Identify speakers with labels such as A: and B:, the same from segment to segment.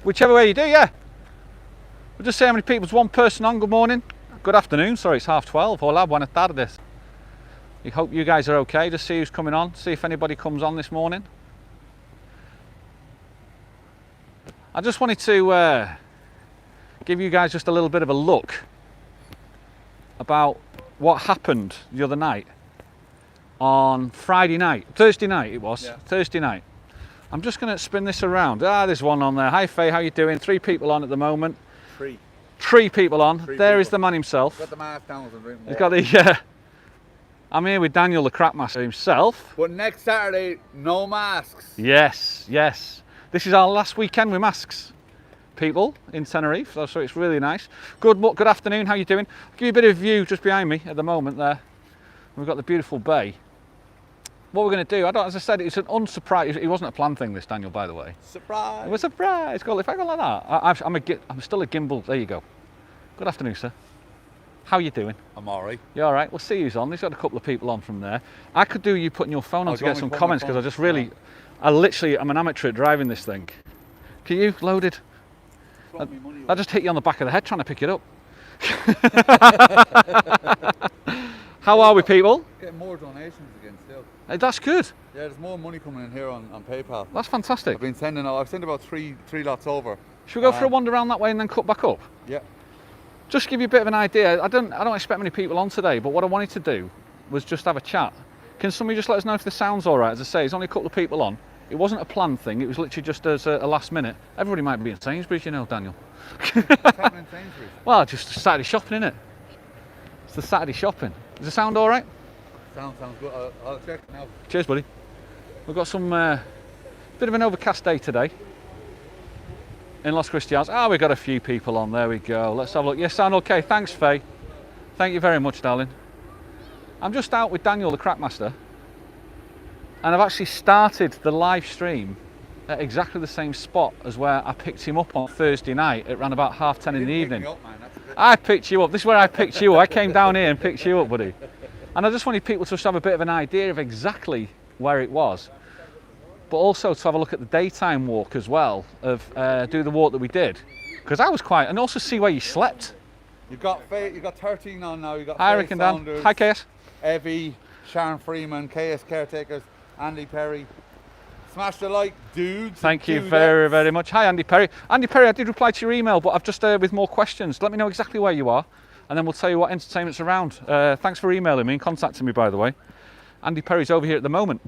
A: Whichever way you do, yeah. We'll just say how many people. There's one person on. Good morning. Good afternoon. Sorry, it's 12:30. Hola, buenas tardes. We hope you guys are okay. Just see who's coming on. See if anybody comes on this morning. I just wanted to give you guys just a little bit of a look about what happened the other night on Thursday night it was. Yeah. Thursday night. I'm just going to spin this around. There's one on there. Hi Faye, how you doing? 3 people on at the moment. 3 people on. There is the man himself.
B: Got the mask down and drinking water.
A: He's got the, yeah. I'm here with Daniel, the crap master himself.
B: But next Saturday, no masks.
A: Yes, yes. This is our last weekend with masks, people, in Tenerife, so it's really nice. Good afternoon, how you doing? I'll give you a bit of a view just behind me at the moment there. We've got the beautiful bay. What we're going to do, as I said, it's an unsurprise. It wasn't a planned thing, this, Daniel, by the way.
B: Surprise!
A: It was a surprise. If I go like that, I'm still a gimbal. There you go. Good afternoon, sir. How are you doing?
B: I'm alright.
A: You all right? We'll see who's on. There's got a couple of people on from there. I could do you putting your phone on to get some comments because I'm an amateur at driving this thing. Can you loaded? I just hit you on the back of the head trying to pick it up. How are we, people?
B: Getting more donations again still.
A: Hey, that's good.
B: Yeah, there's more money coming in here on PayPal.
A: That's fantastic.
B: I've sent about three lots over.
A: Should we go for a wander around that way and then cut back up?
B: Yeah.
A: Just to give you a bit of an idea, I don't expect many people on today, but what I wanted to do was just have a chat. Can somebody just let us know if the sound's all right? As I say, there's only a couple of people on. It wasn't a planned thing, it was literally just as a last minute. Everybody might be in Sainsbury's, you know, Daniel.
B: What's happening in Sainsbury's?
A: Well, just Saturday shopping, innit? It's the Saturday shopping. Does the sound all right?
B: Sounds good. I'll check now.
A: Cheers, buddy. We've got some bit of an overcast day today in Los Cris. We've got a few people on. There we go. Let's have a look. Yes, sound okay. Thanks, Faye. Thank you very much, darling. I'm just out with Daniel, the crack master, and I've actually started the live stream at exactly the same spot as where I picked him up on Thursday night at around about 10:30 in the evening. I picked you up. This is where I picked you up. I came down here and picked you up, buddy. And I just wanted people to just have a bit of an idea of exactly where it was, but also to have a look at the daytime walk as well, of do the walk that we did, because I was and also see where you slept.
B: You've got 13 on now. You've got
A: Hi, Rick and Dan. Hi, KS.
B: Evie, Sharon Freeman, KS Caretakers, Andy Perry. Smash the like, dudes.
A: Thank you very, very much. Hi, Andy Perry. Andy Perry, I did reply to your email, but I've just with more questions. Let me know exactly where you are, and then we'll tell you what entertainment's around. Thanks for emailing me and contacting me, by the way. Andy Perry's over here at the moment.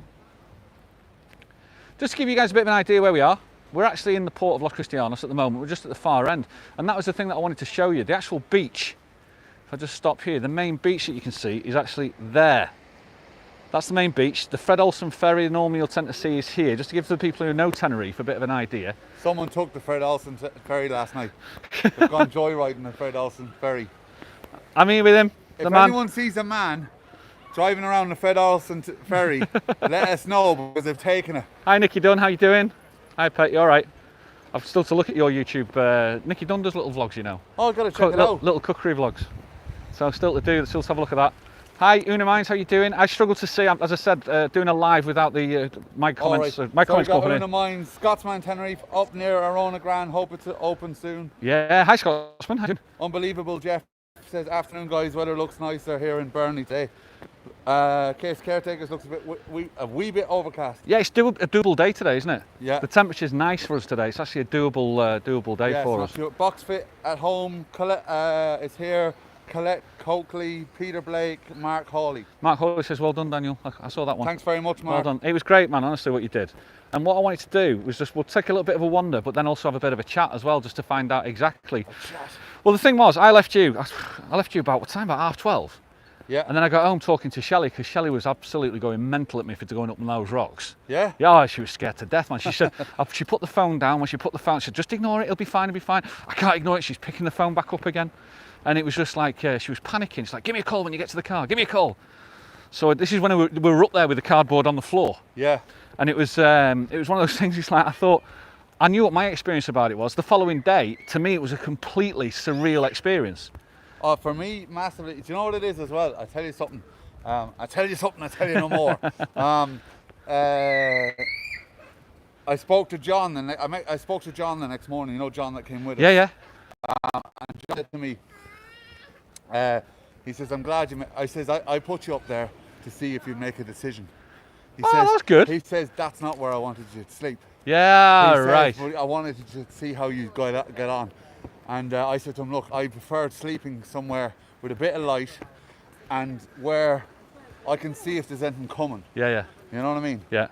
A: Just to give you guys a bit of an idea where we are, we're actually in the port of Los Cris at the moment. We're just at the far end, and that was the thing that I wanted to show you. The actual beach, if I just stop here, the main beach that you can see is actually there. That's the main beach. The Fred Olsen ferry normally you'll tend to see is here, just to give the people who know Tenerife a bit of an idea.
B: Someone took the Fred Olsen ferry last night. They've gone joyriding the Fred Olsen ferry.
A: I'm here with him.
B: If anyone sees a man driving around the Fred Olsen ferry, let us know, because they've taken it.
A: Hi Nicky Dunn, how you doing? Hi Pet, you alright? I've still to look at your YouTube. Nicky Dunn does little vlogs, you know.
B: Oh, I've got to check it out.
A: Little cookery vlogs. So still to have a look at that. Hi Una Mines, how you doing? I struggle to see, as I said, doing a live without the my comments.
B: Right.
A: My comments
B: going in. Una Mines, Scotsman Tenerife, up near Arona Grand, hope it's open soon.
A: Yeah, hi Scotsman. How you doing?
B: Unbelievable, Jeff says, afternoon guys, weather looks nicer here in Burnley today. Case Caretakers looks a wee bit overcast.
A: Yeah, it's a doable day today, isn't it?
B: Yeah.
A: The temperature's nice for us today. It's actually a doable day for us.
B: Box Fit at home, Colette is here. Colette Coakley, Peter Blake, Mark Hawley.
A: Mark Hawley says, well done, Daniel. I saw that one.
B: Thanks very much, Mark.
A: Well done. It was great, man, honestly, what you did. And what I wanted to do was we'll take a little bit of a wander, but then also have a bit of a chat as well, just to find out exactly. Well, the thing was, I left you about, what time? About 12:30.
B: Yeah.
A: And then I got home talking to Shelley, because Shelley was absolutely going mental at me for going up on those rocks.
B: Yeah?
A: Yeah, she was scared to death, man. She said, she put the phone down. When she put the phone, she said, just ignore it, it'll be fine, it'll be fine. I can't ignore it. She's picking the phone back up again. And it was just like, she was panicking. She's like, give me a call when you get to the car, give me a call. So this is when we were up there with the cardboard on the floor.
B: Yeah.
A: And it was one of those things, it's like, I knew what my experience about it was. The following day, to me, it was a completely surreal experience.
B: Oh, for me, massively. Do you know what it is as well? I tell you something. I tell you no more. I I spoke to John, and I spoke to John the next morning. You know John that came with us.
A: Yeah, yeah.
B: And John said to me, he says, "I'm glad you." I says, "I put you up there to see if you'd make a decision." He says,
A: that's good.
B: He says, "That's not where I wanted you to sleep."
A: Yeah,
B: He says,
A: right.
B: "But I wanted you to see how you get on." And I said to him, "Look, I preferred sleeping somewhere with a bit of light and where I can see if there's anything coming."
A: Yeah, yeah,
B: You know what I mean?
A: yeah.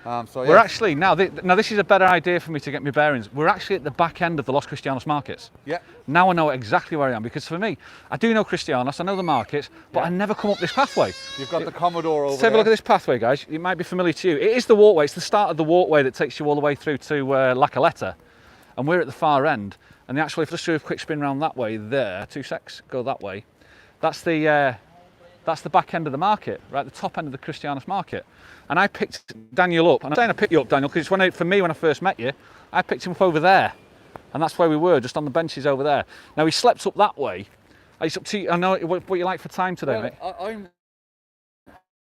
B: So
A: We're
B: yeah.
A: actually now this is a better idea for me to get my bearings. We're actually at the back end of the Los Cristianos markets.
B: Yeah.
A: Now I know exactly where I am, because for me, I do know Cristianos, I know the markets, but I never come up this pathway.
B: You've got the Commodore over
A: Let's
B: there.
A: have a look at this pathway, guys. It might be familiar to you. It is the walkway. It's the start of the walkway that takes you all the way through to La Caleta, and we're at the far end. And actually, if let's do a quick spin round that way there, 2 secs, go that way. That's the back end of the market, right, the top end of the Cristianos market. And I picked Daniel up, and I'm saying I picked you up, Daniel, because for me when I first met you, I picked him up over there, and that's where we were, just on the benches over there. Now he slept up that way. It's up to you. I know what you like for time today, mate.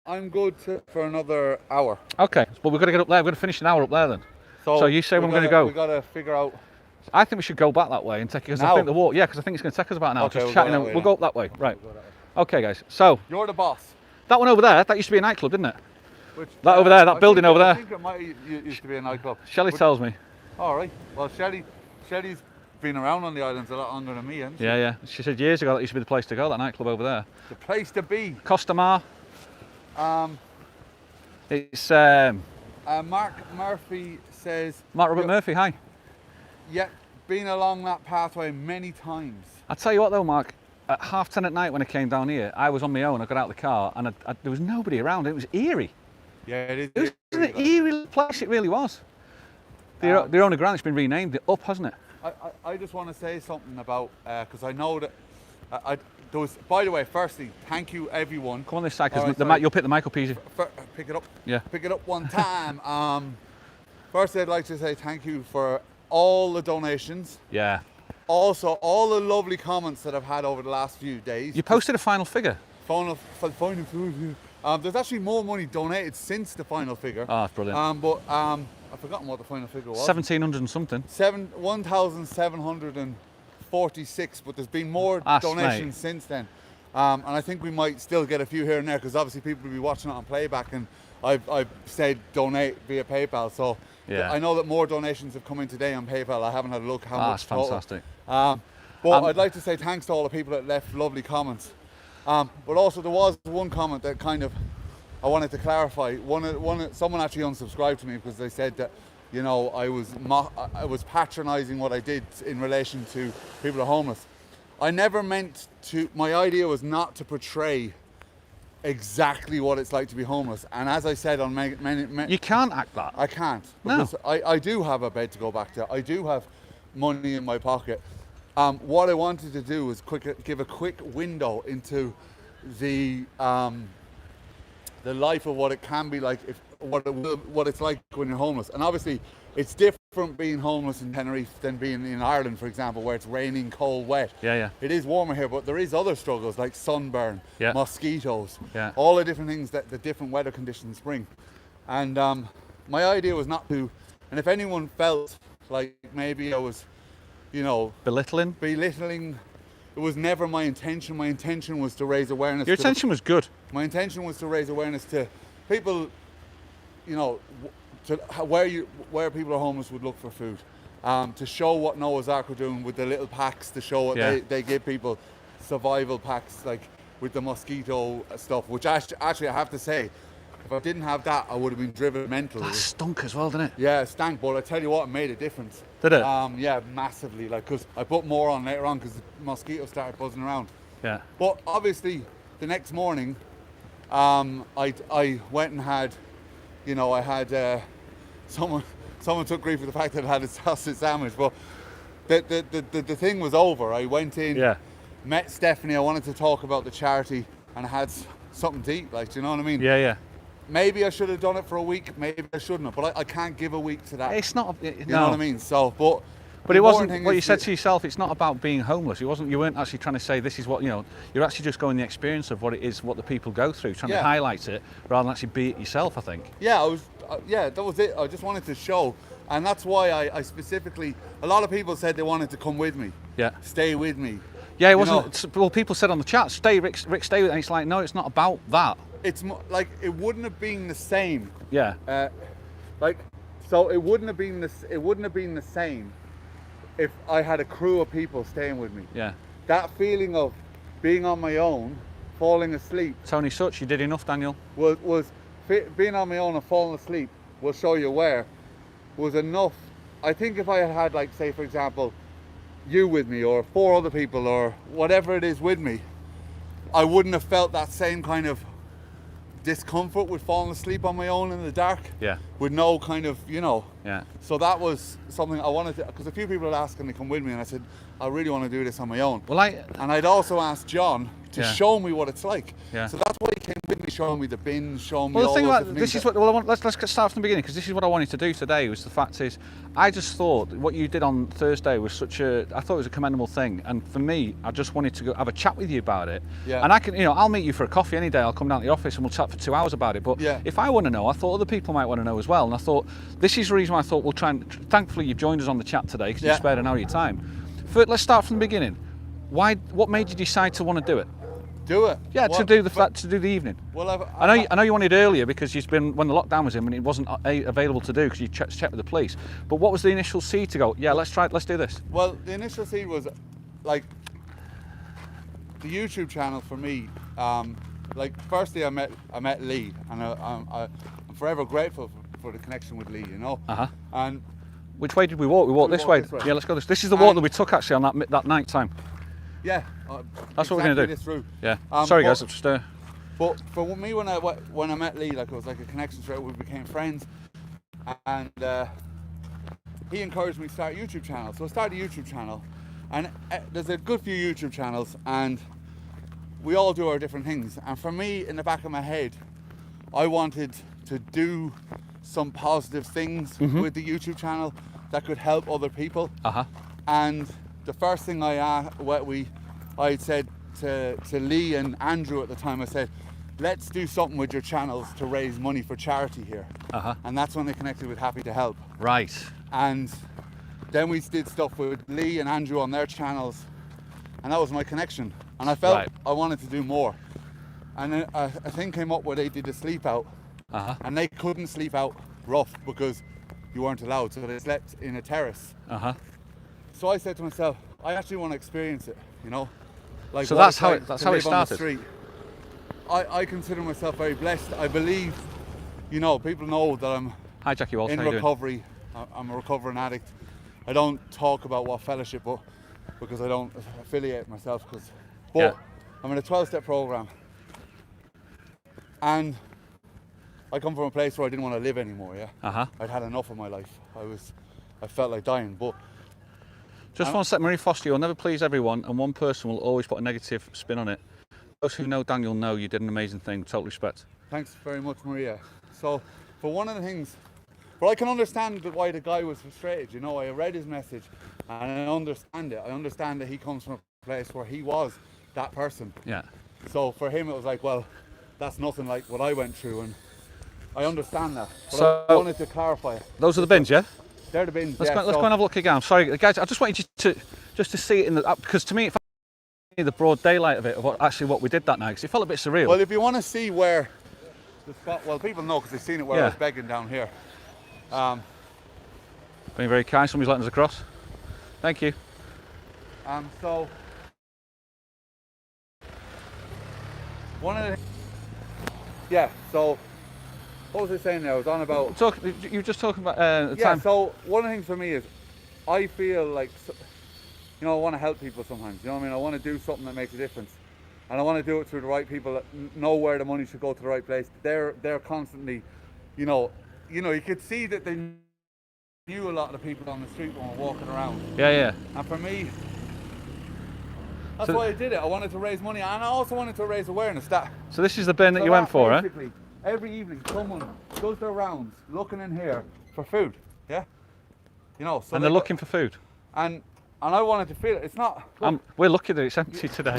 B: I'm good for another hour.
A: Okay, but we've got to get up there. We're going to finish an hour up there then. So you say when we're going to go?
B: We've got to figure out.
A: I think we should go back that way and take it, because I
B: Now?
A: think the walk. Yeah, because I think it's going to take us about an hour.
B: Okay,
A: just
B: we'll
A: chatting.
B: go that way
A: We'll
B: then.
A: go up that way, right? Okay, guys. So
B: You're the boss.
A: that one over there, that used to be a nightclub, didn't it?
B: Which,
A: That over there, that building over there.
B: I think it might used to be a nightclub.
A: Shelley
B: But-
A: tells me.
B: All right. Well, Shelley's been around on the islands a lot longer than me, hasn't she?
A: Yeah, yeah. She said years ago that used to be the place to go, that nightclub over there.
B: The place to be.
A: Costa Mar. It's
B: Mark Murphy says.
A: Mark Robert Murphy, hi.
B: Yeah, been along that pathway many times.
A: I tell you what though, Mark, at 10:30 at night when I came down here, I was on my own. I got out of the car and there was nobody around. It was eerie.
B: Yeah, it is.
A: It was an eerie place. It really was. The owner ground, it's been renamed the Up, hasn't it?
B: I just want to say something about because I know that there was. By the way, firstly, thank you everyone.
A: Come on this side,
B: All
A: because
B: right,
A: you'll pick the mic up easy.
B: Pick it up.
A: Yeah.
B: Pick it up one time. First, I'd like to say thank you for all the donations.
A: Yeah.
B: Also, all the lovely comments that I've had over the last few days.
A: You posted a final figure.
B: Final. There's actually more money donated since the final figure.
A: Oh, that's brilliant.
B: But I've forgotten what the final figure was.
A: 1,700 and something.
B: 1,746. But there's been more donations since then. And I think we might still get a few here and there, because obviously people will be watching it on playback, and I've said donate via PayPal. So
A: Yeah.
B: I know that more donations have come in today on PayPal. I haven't had a look how much.
A: That's fantastic.
B: But I'd like to say thanks to all the people that left lovely comments. But also there was one comment that kind of I wanted to clarify. Someone actually unsubscribed to me because they said that, you know, I was patronising what I did in relation to people who are homeless. I never meant to. My idea was not to portray exactly what it's like to be homeless. And as I said on many
A: You can't act that.
B: I can't.
A: No.
B: Because I do have a bed to go back to. I do have money in my pocket. What I wanted to do was give a quick window into the life of what it can be like, what it's like when you're homeless. And obviously, it's different being homeless in Tenerife than being in Ireland, for example, where it's raining, cold, wet.
A: Yeah, yeah.
B: It is warmer here, but there is other struggles like sunburn,
A: Yeah.
B: mosquitoes,
A: Yeah.
B: all the different things that the different weather conditions bring. And my idea was not to, and if anyone felt like maybe I was, you know,
A: Belittling.
B: it was never my intention. My intention was to raise awareness.
A: Your intention was good.
B: My intention was to raise awareness to people, you know, to where people are homeless would look for food, to show what Noah's Ark are doing with the little packs, to show what they give people, survival packs, like with the mosquito stuff, which actually I have to say, if I didn't have that, I would have been driven mental.
A: That stunk as well, didn't it?
B: Yeah, it stank, but I tell you what, it made a difference.
A: Did it?
B: Yeah, massively. Like, because I put more on later on because the mosquitoes started buzzing around.
A: Yeah.
B: But obviously, the next morning, I went and had, you know, I had someone took grief for the fact that I had a sausage sandwich. But the thing was over. I went in,
A: Yeah.
B: met Stephanie. I wanted to talk about the charity, and I had something to eat. Like, do you know what I mean?
A: Yeah, yeah.
B: Maybe I should have done it for a week. Maybe I shouldn't have. But I can't give a week to that.
A: It's not.
B: You know what I mean? So, but
A: it wasn't what you said to yourself. It's not about being homeless. You weren't actually trying to say this is what, you know. You're actually just going the experience of what it is, what the people go through, trying to highlight it rather than actually be it yourself, I think.
B: Yeah, that was it. I just wanted to show. And that's why I specifically, a lot of people said they wanted to come with me.
A: Yeah.
B: Stay with me.
A: Yeah, it wasn't. Well, people said on the chat, "Stay, Rick, stay with." And it's like, no, it's not about that.
B: It's like it wouldn't have been the same.
A: Yeah.
B: So it wouldn't have been the same if I had a crew of people staying with me.
A: Yeah.
B: That feeling of being on my own, falling asleep.
A: Tony Such, you did enough, Daniel.
B: Was being on my own and falling asleep. Will show you where. Was enough. I think if I had like, say for example, you with me or 4 other people or whatever it is with me, I wouldn't have felt that same kind of discomfort with falling asleep on my own in the dark.
A: Yeah.
B: With no kind of,
A: Yeah.
B: So that was something I wanted to, because a few people had asked, can they come with me? And I said, I really want to do this on my own.
A: Well,
B: and I'd also asked John to show me what it's like.
A: Yeah.
B: So that's why he came with me, showing me the bins, showing me
A: Well,
B: all
A: the thing
B: those
A: about
B: different
A: this
B: things
A: is what. Well, let's start from the beginning, because this is what I wanted to do today. Was the fact is, I just thought what you did on Thursday was I thought it was a commendable thing, and for me, I just wanted to go have a chat with you about it.
B: Yeah.
A: And I can, I'll meet you for a coffee any day. I'll come down to the office and we'll chat for 2 hours about it. But if I want to know, I thought other people might want to know as well. And I thought this is the reason why I thought we'll try and. Thankfully, you've joined us on the chat today because you spared an hour of your time. Let's start from the beginning. What made you decide to want to do it?
B: Do it.
A: Yeah, to do the evening.
B: Well,
A: I know you wanted earlier because you've been when the lockdown was in and it wasn't available to do because you checked with the police. But what was the initial seed to go? Yeah, let's do this.
B: Well, the initial seed was like the YouTube channel for me. Firstly, I met Lee, and I'm forever grateful for the connection with Lee. And
A: which way did we walk? We walked this way. Yeah, let's go this. This is the walk that we took actually on that night time.
B: Yeah,
A: that's what we're going to do.
B: This route.
A: Yeah. Sorry guys, I'm just.
B: But for me, when I met Lee, like it was like a connection straight. We became friends, and he encouraged me to start a YouTube channel. So I started a YouTube channel, and there's a good few YouTube channels, and we all do our different things. And for me, in the back of my head, I wanted to do some positive things with the YouTube channel that could help other people. And the first thing I said to Lee and Andrew at the time, I said, let's do something with your channels to raise money for charity here. And that's when they connected with Happy to Help.
A: Right. And
B: then we did stuff with Lee and Andrew on their channels, and that was my connection. And I felt I wanted to do more. And then a thing came up where they did a sleep out, and they couldn't sleep out rough because you weren't allowed, so they slept in a terrace. So I said to myself, I actually want to experience it, Like,
A: so that's how it started.
B: I consider myself very blessed. I believe, people know that I'm in recovery. I'm a recovering addict. I don't talk about what fellowship, because I don't affiliate myself. But I'm in a 12-step program, and I come from a place where I didn't want to live anymore. I'd had enough of my life. I felt like dying. But
A: just one sec, Marie Foster, you'll never please everyone, and one person will always put a negative spin on it. Those who know Daniel know you did an amazing thing. Total respect.
B: Thanks very much, Maria. So, for one of the things, but I can understand why the guy was frustrated. I read his message, and I understand it. I understand that he comes from a place where he was that person.
A: Yeah.
B: So for him, it was like, well, that's nothing like what I went through, and I understand that. But
A: so
B: I wanted to clarify.
A: Those are the bins, yeah?
B: They're the bins.
A: Let's go and have a look again. I'm sorry, guys. I just want you to see it in the, because to me, the broad daylight of it, of what we did that night, because it felt a bit surreal.
B: Well, if you want to see where the spot, well, people know because they've seen it where I was begging down here.
A: Being very kind. Somebody's letting us across. Thank you.
B: So one of the so what was I saying there? I was on about
A: you were just talking about the time.
B: So one of the things for me is I feel like I want to help people sometimes. You know what I mean? I want to do something that makes a difference, and I want to do it through the right people that know where the money should go to the right place. They're constantly, you could see that they knew a lot of the people on the street when we're walking around.
A: Yeah.
B: And for me, that's why I did it. I wanted to raise money, and I also wanted to raise awareness.
A: So this is the bin that you went for, eh?
B: Every evening, someone does their rounds, looking in here for food. Yeah. So
A: and they're looking for food.
B: And I wanted to feel it. It's not.
A: We're lucky that it's empty today.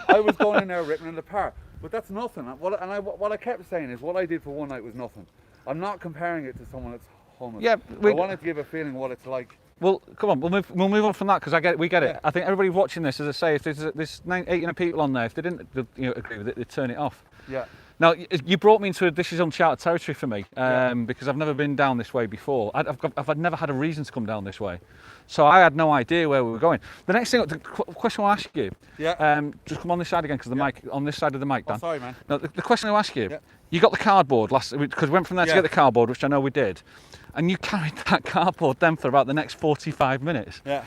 B: I was going in there ripping it apart, but that's nothing. What I kept saying is what I did for one night was nothing. I'm not comparing it to someone that's homeless.
A: Yeah,
B: I wanted to give a feeling what it's like.
A: Well, come on, we'll move on from that because we get it.
B: Yeah.
A: I think everybody watching this, as I say, if there's 800 people on there, if they didn't agree with it, they'd turn it off.
B: Yeah.
A: Now, you brought me into this is uncharted territory for me
B: Yeah.
A: because I've never been down this way before. I've never had a reason to come down this way, so I had no idea where we were going. The next thing, the question I'll ask you, just come on this side again because the mic on this side of the mic, Dan.
B: Oh, sorry, man.
A: Now, the question I'll ask you, you got the cardboard because we went from there to get the cardboard, which I know we did, and you carried that cardboard then for about the next 45 minutes.
B: Yeah.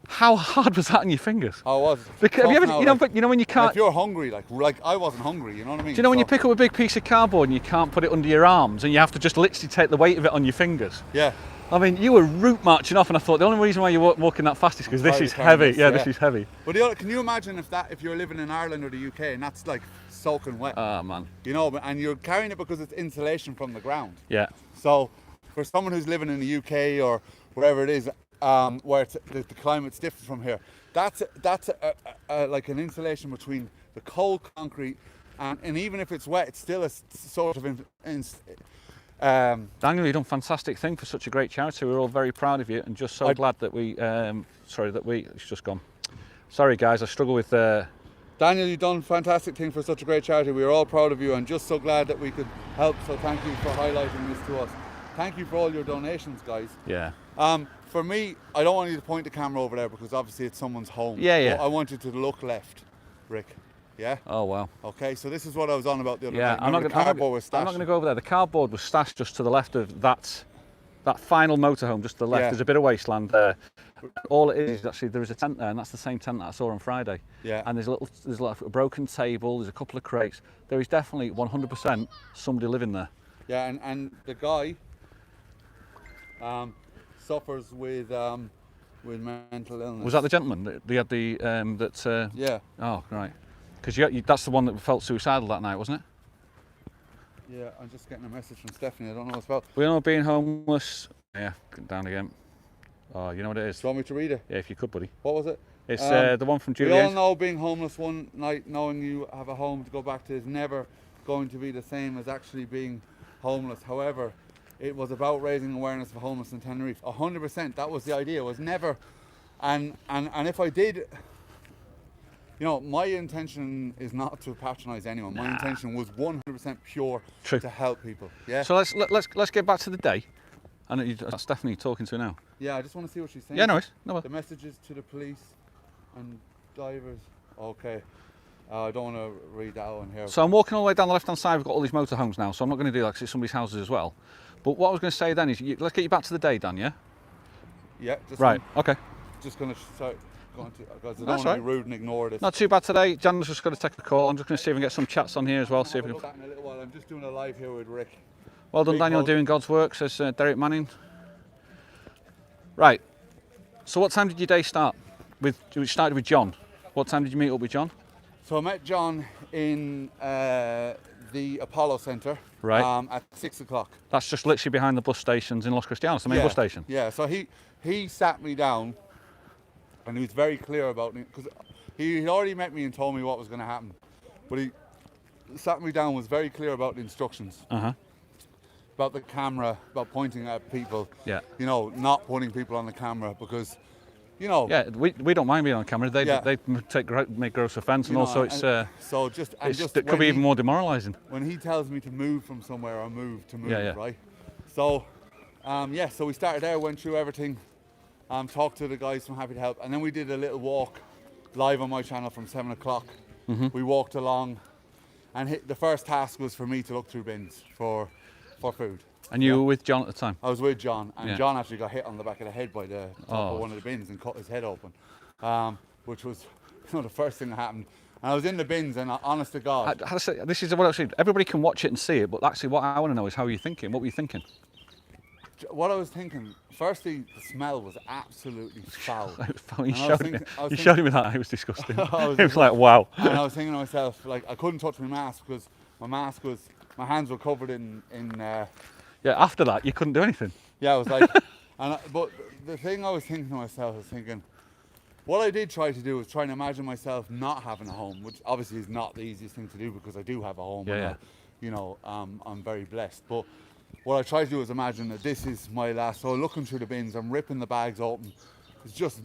A: How hard was that on your fingers?
B: I was.
A: Because, have you ever, but when you can't.
B: If you're hungry, like I wasn't hungry, you know what I mean?
A: Do you know when you pick up a big piece of cardboard and you can't put it under your arms and you have to just literally take the weight of it on your fingers?
B: Yeah.
A: I mean, you were route marching off, and I thought the only reason why you're walking that fast is because this is heavy. This is heavy.
B: But can you imagine if you're living in Ireland or the UK and that's like soaking wet?
A: Oh man.
B: You know, and you're carrying it because it's insulation from the ground.
A: Yeah.
B: So for someone who's living in the UK or wherever it is, where the climate's different from here, that's like an insulation between the cold concrete and even if it's wet, it's still a sort of
A: Daniel, you've done a fantastic thing for such a great charity. We're all very proud of you and just so glad that it's just gone. Sorry guys, I struggle with
B: Daniel, you've done a fantastic thing for such a great charity. We're all proud of you and just so glad that we could help. So thank you for highlighting this to us. Thank you for all your donations, guys.
A: Yeah.
B: For me, I don't want you to point the camera over there because obviously it's someone's home.
A: Yeah.
B: But I want you to look left, Rick. Yeah?
A: Oh, wow.
B: Okay, so this is what I was on about the other
A: night. I'm not going to go over there. The cardboard was stashed just to the left of that final motorhome, just to the left. There's a bit of wasteland there. All it is actually there is a tent there, and that's the same tent that I saw on Friday.
B: Yeah.
A: And there's a broken table. There's a couple of crates. There is definitely 100% somebody living there.
B: Yeah, and the guy suffers with mental illness.
A: Was that the gentleman that
B: Yeah.
A: Oh, right. Because that's the one that felt suicidal that night, wasn't it?
B: Yeah, I'm just getting a message from Stephanie. I don't know what's about.
A: We know being homeless. Yeah, down again. Oh, you know what it is?
B: Do you want me to read it?
A: Yeah, if you could, buddy.
B: What was it?
A: It's the one from Julie.
B: We all know being homeless one night, knowing you have a home to go back to, is never going to be the same as actually being homeless. However, it was about raising awareness of homelessness in Tenerife. 100%. That was the idea. It was never, and if I did. You know, my intention is not to patronise anyone. My intention was 100% pure to help people. Yeah.
A: So let's get back to the day. I know that's Stephanie talking to now.
B: Yeah, I just want to see what she's saying.
A: Yeah, no.
B: The messages to the police and divers. Okay. I don't want to read that on here.
A: So I'm walking all the way down the left-hand side. We've got all these motorhomes now, so I'm not going to do that because it's somebody's houses as well. But what I was going to say then is, let's get you back to the day, Dan. Yeah.
B: Yeah.
A: Okay.
B: Just going to start. Because I don't
A: That's
B: want to be rude and ignore this.
A: Not too bad today. Jan's just going to take a call. I'm just going to see if we can get some chats on here as well. See if we can...
B: in a little while. I'm just doing a live here with Rick.
A: Well done, Daniel, doing God's work, says Derek Manning. Right. So what time did your day start? It started with John. What time did you meet up with John?
B: So I met John in the Apollo Centre.
A: Right.
B: At 6 o'clock. That's
A: just literally behind the bus stations in Los Cris, the main bus station.
B: Yeah. So he sat me down. And he was very clear about it because he'd already met me and told me what was going to happen. But he sat me down, was very clear about the instructions. About the camera, about pointing at people.
A: Yeah.
B: You know, not putting people on the camera because, you know.
A: Yeah, we don't mind being on camera. They make gross offence, and also it's it could be even more demoralising.
B: When he tells me to move from somewhere, I move to move, right? So, so we started there, went through everything. Talked to the guys from Happy to Help, and then we did a little walk live on my channel from 7 o'clock. We walked along, and the first task was for me to look through bins for food.
A: And you were with John at the time?
B: I was with John, and John actually got hit on the back of the head by the top of one of the bins and cut his head open, which was the first thing that happened. And I was in the bins, and honest to God,
A: this is what I said. Everybody can watch it and see it, but actually, what I want to know is how you're thinking. What were you thinking?
B: What I was thinking, firstly, the smell was absolutely foul.
A: You showed me that, it was disgusting. It was like, wow.
B: And I was thinking to myself, like, I couldn't touch my mask because my hands were covered in
A: Yeah, after that, you couldn't do anything.
B: Yeah, I was like, but the thing I was thinking to myself was thinking, what I did try to do was try and imagine myself not having a home, which obviously is not the easiest thing to do because I do have a home.
A: Yeah.
B: You know, I'm very blessed. But what I try to do is imagine that this is my last. So looking through the bins, I'm ripping the bags open. It's just,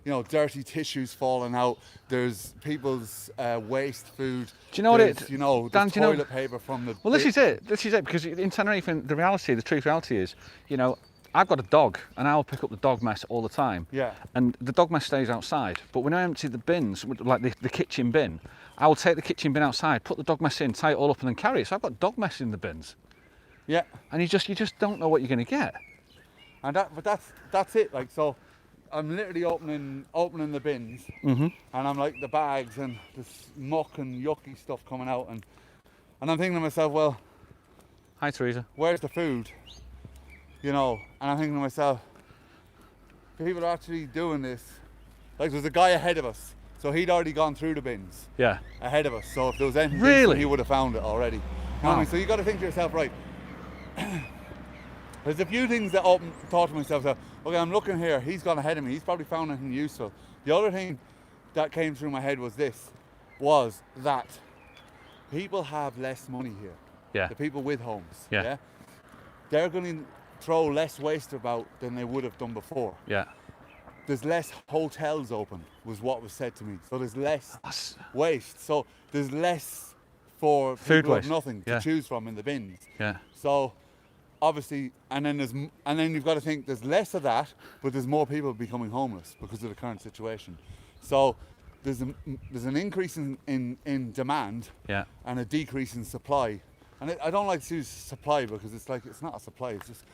B: you know, dirty tissues falling out. There's people's waste food.
A: Do you know what
B: There's, you know,
A: Dan,
B: there's
A: do you know-
B: toilet paper from the.
A: Well, this is it. This is it, because in Tenerife, the truth reality is, you know, I've got a dog, and I'll pick up the dog mess all the time.
B: Yeah.
A: And the dog mess stays outside. But when I empty the bins, like the kitchen bin, I will take the kitchen bin outside, put the dog mess in, tie it all up, and then carry it. So I've got dog mess in the bins.
B: Yeah.
A: And you just don't know what you're going to get.
B: And that's it. Like, so, I'm literally opening the bins, and I'm like the bags and this muck and yucky stuff coming out, and I'm thinking to myself, well,
A: Hi, Teresa.
B: where's the food? You know, and I'm thinking to myself, people are actually doing this. Like, there's a guy ahead of us, so he'd already gone through the bins
A: Yeah.
B: ahead of us. So if there was anything,
A: Really?
B: he would have found it already. You know what I mean? So you got to think to yourself, right? There's a few things that thought to myself, so, okay, I'm looking here. He's gone ahead of me. He's probably found anything useful. The other thing that came through my head was that people have less money here.
A: Yeah.
B: The people with homes.
A: Yeah.
B: They're going to throw less waste about than they would have done before.
A: Yeah.
B: There's less hotels open, was what was said to me. So there's less
A: That's-
B: waste. So there's less for
A: Food
B: people with
A: waste.
B: nothing to
A: Yeah.
B: choose from in the bins.
A: Yeah.
B: So obviously, and then you've got to think there's less of that, but there's more people becoming homeless because of the current situation. So there's an increase in demand
A: Yeah.
B: and a decrease in supply. And I don't like to use supply because it's like, it's not a supply, it's just,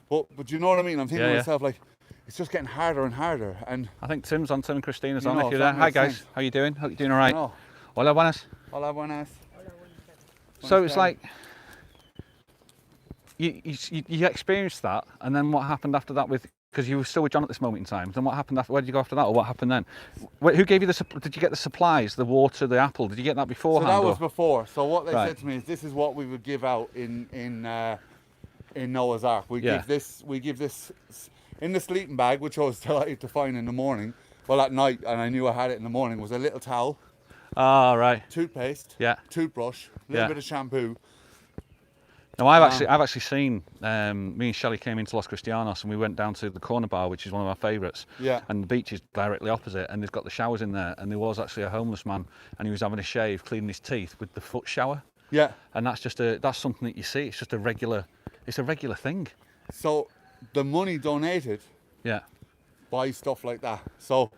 B: but you know what I mean? I'm thinking
A: Yeah,
B: to
A: yeah.
B: myself, like, it's just getting harder and harder. And
A: I think Tim's on. Tim and Christina's
B: You
A: on.
B: know,
A: If you're
B: if
A: there.
B: that
A: Hi,
B: makes
A: guys.
B: sense.
A: How you doing? Hope you're doing all right.
B: no,
A: Hola, buenas.
B: hola, buenas.
A: So it's
B: Buenas
A: like you experienced that, and then what happened after that? Because you were still with John at this moment in time. Then what happened after? Where did you go after that, or what happened then? Who gave you did you get the supplies, the water, the apple? Did you get that
B: So
A: beforehand?
B: that was
A: or-
B: before. So what they
A: Right.
B: said to me is, this is what we would give out in Noah's Ark. We give this in the sleeping bag, which I was delighted to find in the morning. Well, at night, and I knew I had it in the morning, was a little towel,
A: Ah, right.
B: toothpaste,
A: Yeah.
B: toothbrush, a little
A: Yeah.
B: bit of shampoo.
A: No, I've actually seen. Me and Shelley came into Los Cristianos, and we went down to the corner bar, which is one of our favourites.
B: Yeah.
A: And the beach is directly opposite, and they've got the showers in there. And there was actually a homeless man, and he was having a shave, cleaning his teeth with the foot shower.
B: Yeah.
A: And that's something that you see. It's just a regular thing.
B: So the money donated
A: Yeah.
B: buys stuff like that. So,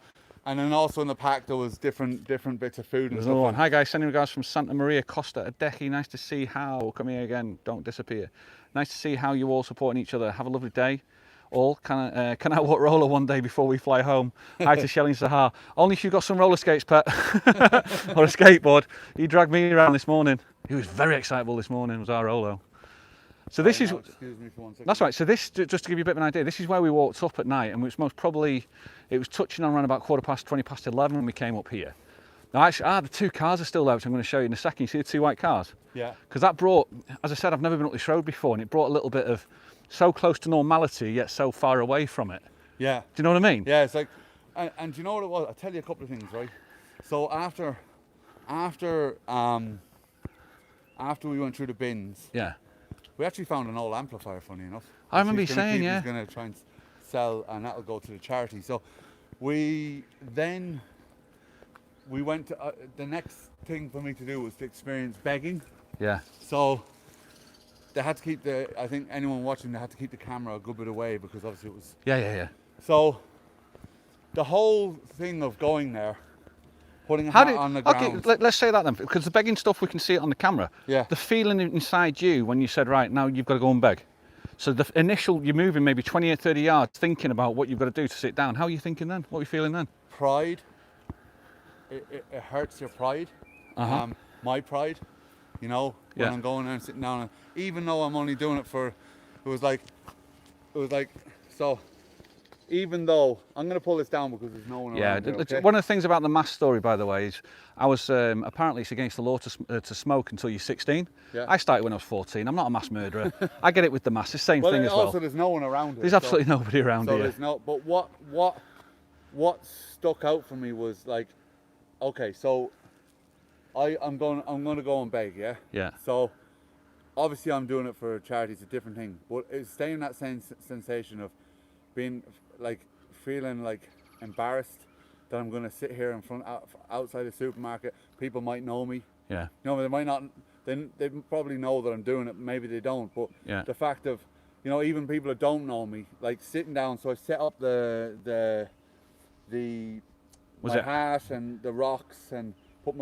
B: and then also in the pack there was different bits of food and
A: There's
B: stuff.
A: another one.
B: like-
A: Hi guys, sending regards from Santa Maria Costa Adeje. Nice to see how. Come here again. Don't disappear. Nice to see how you all supporting each other. Have a lovely day. All can I walk roller one day before we fly home? Hi to Shelley and Sahar. Only if you've got some roller skates, Pat, or a skateboard. He dragged me around this morning. He was very excitable this morning. Was our Rolo. So this is.
B: No, excuse me for 1 second.
A: That's right. So this, just to give you a bit of an idea, this is where we walked up at night, and it was touching on around about 11:15 when we came up here. Now, actually, the two cars are still there, which I'm going to show you in a second. You see the two white cars?
B: Yeah.
A: Because that brought, as I said, I've never been up this road before, and it brought a little bit of so close to normality, yet so far away from it.
B: Yeah.
A: Do you know what I mean?
B: Yeah, it's like, and do you know what it was? I'll tell you a couple of things, right? So after we went through the bins,
A: Yeah.
B: we actually found an old amplifier, funny enough.
A: I remember
B: Which
A: you
B: he's gonna
A: saying,
B: keep,
A: yeah.
B: He's going to try and sell, and that'll go to the charity. So we went to, the next thing for me to do was to experience begging.
A: Yeah.
B: So they had to keep I think anyone watching, they had to keep the camera a good bit away because obviously it was.
A: Yeah.
B: So the whole thing of going there, putting a hat on the ground.
A: Okay, let's say that then, because the begging stuff, we can see it on the camera.
B: Yeah.
A: The feeling inside you when you said, right, now you've got to go and beg. So the initial, you're moving maybe 20 or 30 yards thinking about what you've got to do to sit down. How are you thinking then? What are you feeling then?
B: Pride. It hurts your pride.
A: Uh-huh.
B: My pride, you know, when
A: Yeah.
B: I'm going there and sitting down, and even though I'm only doing it for, it was like, so even though, I'm going to pull this down because there's no one
A: Yeah,
B: around here, okay?
A: one of the things about the mass story, by the way, is I was, apparently it's against the law to smoke until you're 16.
B: Yeah.
A: I started when I was 14. I'm not a mass murderer. I get it with the mass. It's the same
B: Well,
A: thing as
B: also
A: well.
B: there's no one around here.
A: There's
B: so-
A: absolutely nobody around
B: So
A: here.
B: there's no, but what stuck out for me was like, okay, so I'm going to go and beg, yeah?
A: Yeah.
B: So obviously I'm doing it for charity, it's a different thing, but it's staying that sensation of being like feeling like embarrassed that I'm going to sit here in front outside a supermarket. People might know me.
A: Yeah.
B: You know, they might not. They probably know that I'm doing it. Maybe they don't. But
A: Yeah.
B: the fact of, you know, even people that don't know me, like sitting down. So I set up the hat and the rocks and put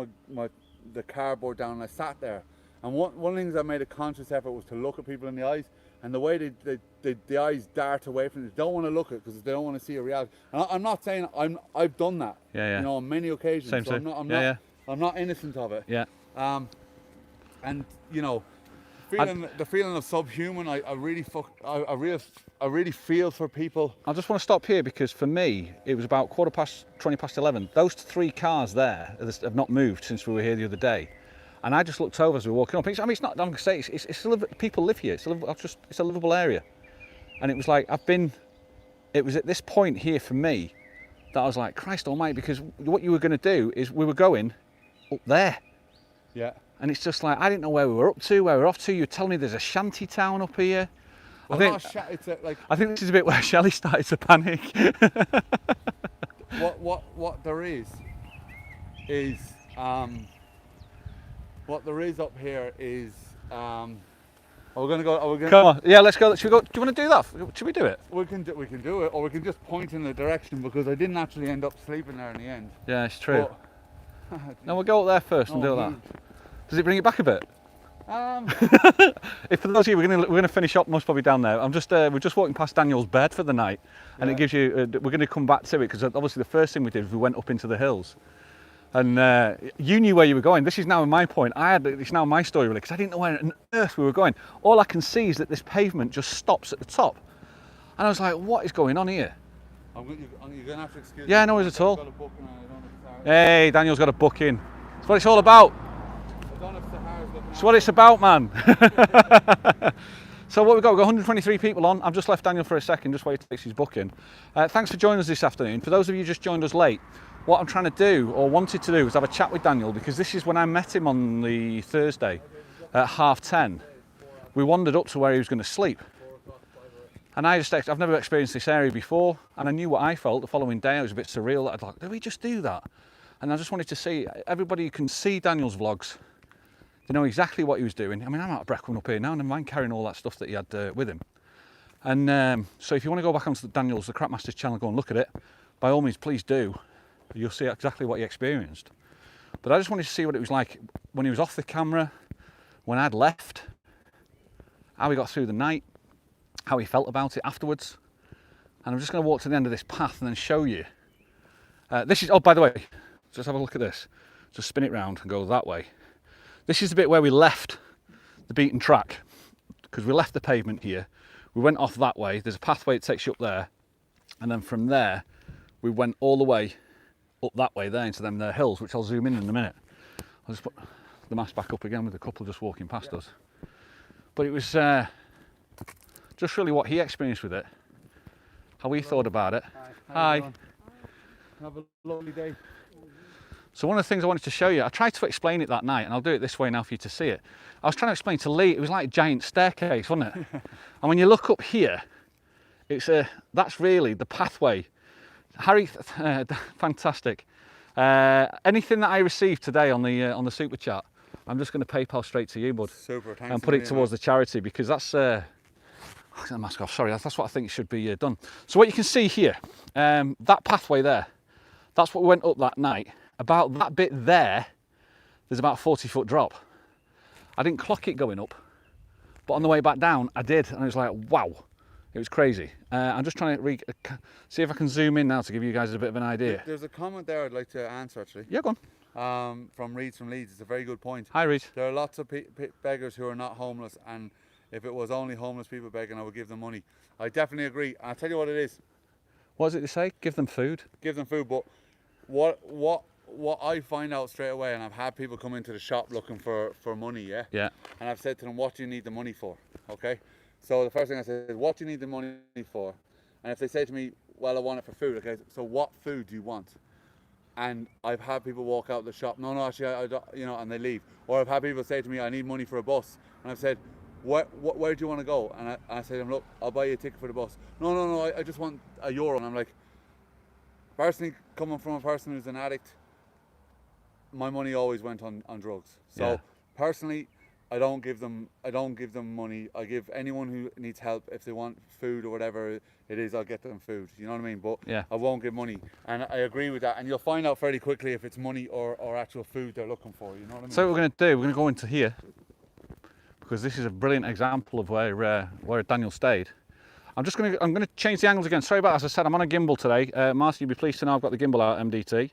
B: the cardboard down. And I sat there. And one of the things I made a conscious effort was to look at people in the eyes. And the way the eyes dart away from you, they don't want to look at it because they don't want to see a reality. And I'm not saying I've done that.
A: Yeah.
B: You know, on many occasions.
A: Same.
B: So I'm not innocent of it.
A: Yeah.
B: And you know, the feeling of subhuman, I really feel for people.
A: I just want to stop here because for me, it was about 20 past 11. Those 3 cars there have not moved since we were here the other day. And I just looked over as we were walking up. I mean, it's not, I'm going to say, people live here. It's a livable area. And it was like, it was at this point here for me that I was like, Christ almighty, because what you were going to do is we were going up there.
B: Yeah.
A: And it's just like, I didn't know where we were up to, where we were off to. You were telling me there's a shanty town up here.
B: Well,
A: I think this is a bit where Shelley started to panic.
B: what there is what there is up here is we're gonna go.
A: Come on, yeah, let's go. Should we go? Do you want to do that? Should we do it?
B: We can do it, or we can just point in the direction because I didn't actually end up sleeping there in the end.
A: Yeah, it's true.
B: But,
A: no, we'll go up there first and do that. Does it bring it back a bit? If for those of you, we're gonna finish up most probably down there. We're just walking past Daniel's bed for the night, and it gives you. We're going to come back to it because obviously the first thing we did was we went up into the hills, and you knew where you were going. This is now my point. It's now my story really because I didn't know where on earth we were going. All I can see is that this pavement just stops at the top, and I was like, what is going on here?
B: You're gonna have to excuse me.
A: Yeah, no worries at all. Hey, Daniel's got a booking. That's what it's all about. That's what it's about, man. So what we've got 123 people on. I've just left Daniel for a second, just while he takes his booking. Thanks for joining us this afternoon. For those of you who just joined us late, what I'm trying to do, or wanted to do, was have a chat with Daniel, because this is when I met him on the Thursday at 10:30. We wandered up to where he was going to sleep. And I've never experienced this area before, and I knew what I felt the following day. It was a bit surreal. I'd like, did we just do that? And I just wanted to see, everybody who can see Daniel's vlogs, they know exactly what he was doing. I mean, I'm out of breath coming up here now, and I'm carrying all that stuff that he had with him. And so if you want to go back onto Daniel's, the Crapmasters channel, go and look at it, by all means, please do. You'll see exactly what he experienced. But I just wanted to see what it was like when he was off the camera, when I'd left, how he got through the night, how he felt about it afterwards. And I'm just going to walk to the end of this path and then show you. This is, oh, by the way, just have a look at this. Just spin it round and go that way. This is the bit where we left the beaten track, because we left the pavement here. We went off that way. There's a pathway that takes you up there. And then from there, we went all the way up that way there into them there hills, which I'll zoom in a minute. I'll just put the mast back up again with a couple just walking past us. But it was just really what he experienced with it, how we thought about it. Hi.
B: Have a lovely day.
A: So one of the things I wanted to show you, I tried to explain it that night, and I'll do it this way now for you to see it. I was trying to explain to Lee, it was like a giant staircase, wasn't it? And when you look up here, that's really the pathway. Harry, fantastic. Anything that I received today on the super chat, I'm just going to PayPal straight to you, bud.
B: Super, thanks.
A: And put it towards the charity, because that's. The mask off. Sorry, that's what I think should be done. So what you can see here, that pathway there, that's what we went up that night. About that bit there, there's about a 40-foot drop. I didn't clock it going up, but on the way back down, I did, and I was like, wow, it was crazy. I'm just trying to see if I can zoom in now to give you guys a bit of an idea.
B: There's a comment there I'd like to answer, actually.
A: Yeah, go
B: on. From Reed from Leeds. It's a very good point.
A: Hi, Reed.
B: There are lots of beggars who are not homeless, and if it was only homeless people begging, I would give them money. I definitely agree. I'll tell you what it is.
A: What does it say? Give them food.
B: Give them food, but what I find out straight away, and I've had people come into the shop looking for money, yeah?
A: Yeah.
B: And I've said to them, what do you need the money for? Okay? So the first thing I said is, what do you need the money for? And if they say to me, well, I want it for food, okay, so what food do you want? And I've had people walk out the shop, no, actually, I don't, you know, and they leave. Or I've had people say to me, I need money for a bus. And I've said, where do you want to go? And I said to him, look, I'll buy you a ticket for the bus. No, I just want €1. And I'm like, personally, coming from a person who's an addict, my money always went on drugs. So personally, I don't give them money. I give anyone who needs help, if they want food or whatever it is, I'll get them food. You know what I mean? But I won't give money. And I agree with that. And you'll find out fairly quickly if it's money or actual food they're looking for. You know what I mean?
A: So what we're going to do, we're going to go into here, because this is a brilliant example of where Daniel stayed. I'm going to change the angles again. Sorry about that. As I said, I'm on a gimbal today. Marcy, you'll be pleased to know I've got the gimbal out, MDT,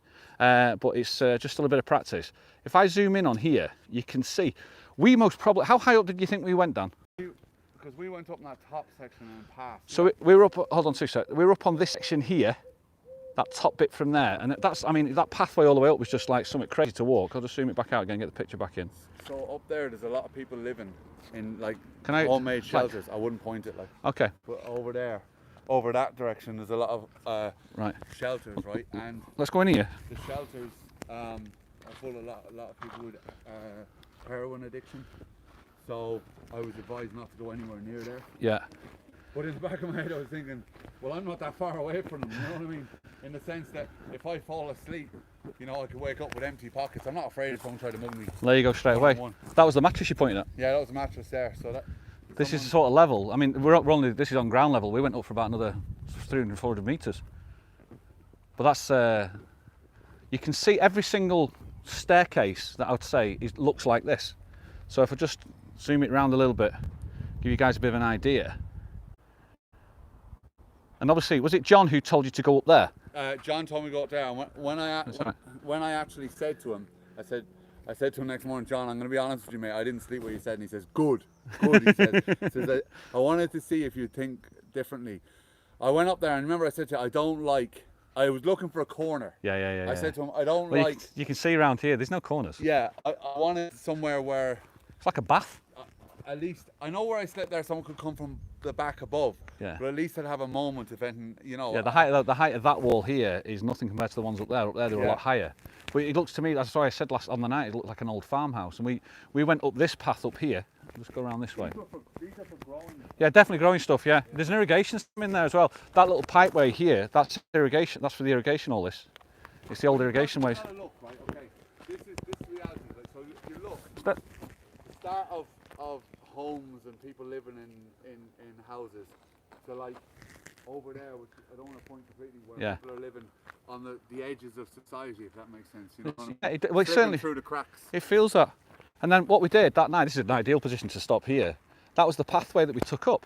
A: but it's just still a bit of practice. If I zoom in on here, you can see we most probably. How high up did you think we went, Dan?
B: Because we went up in that top section and passed.
A: So we were up. Hold on 2 seconds. We were up on this section here, that top bit from there, and that's. I mean, that pathway all the way up was just like something crazy to walk. I'll just zoom it back out again, get the picture back in.
B: So up there's a lot of people living in like homemade shelters. I wouldn't point it like.
A: Okay.
B: But over there, over that direction, there's a lot of
A: right
B: shelters, right? And
A: let's go in here.
B: The shelters are full of a lot of people with heroin addiction. So I was advised not to go anywhere near there.
A: Yeah.
B: But in the back of my head, I was thinking, well, I'm not that far away from them. You know what I mean? In the sense that if I fall asleep, you know, I could wake up with empty pockets. I'm not afraid if someone tried to mug me.
A: There you go, straight away. That was the mattress you pointed at?
B: Yeah, that was the mattress there. So that.
A: This is the sort of level. I mean, this is on ground level. We went up for about another 300, 400 metres. But that's, you can see every single staircase that I would say looks like this. So if I just zoom it around a little bit, give you guys a bit of an idea. And obviously, was it John who told you to go up there?
B: John told me to go up there. And when I actually said to him, I said to him next morning, John, I'm going to be honest with you, mate. I didn't sleep what you said. And he says, good. He says, I wanted to see if you think differently. I went up there and remember I said to you, I was looking for a corner.
A: Yeah.
B: I said to him, I don't like.
A: You can see around here, there's no corners.
B: Yeah, I wanted somewhere where.
A: It's like a bath.
B: At least, I know where I slept there, someone could come from the back above. Yeah. But at least I'd have a moment if anything, you know.
A: Yeah, the height of that wall here is nothing compared to the ones up there. Up there, they're a lot higher. But it looks to me, that's why I said on the night, it looked like an old farmhouse. And we went up this path up here. Let's go around this way.
B: These are for growing.
A: Yeah, definitely growing stuff, yeah. There's an irrigation system in there as well. That little pipeway here, that's irrigation. That's for the irrigation, all this. It's the old irrigation ways.
B: Look, right, okay. This is reality. Like, so you look, the start of homes and people living in houses. So like over there, which I don't want to point completely, where people are living on the edges of society, if that makes sense. You know,
A: well, certainly
B: through the cracks.
A: It feels that. And then what we did that night, this is an ideal position to stop here. That was the pathway that we took up.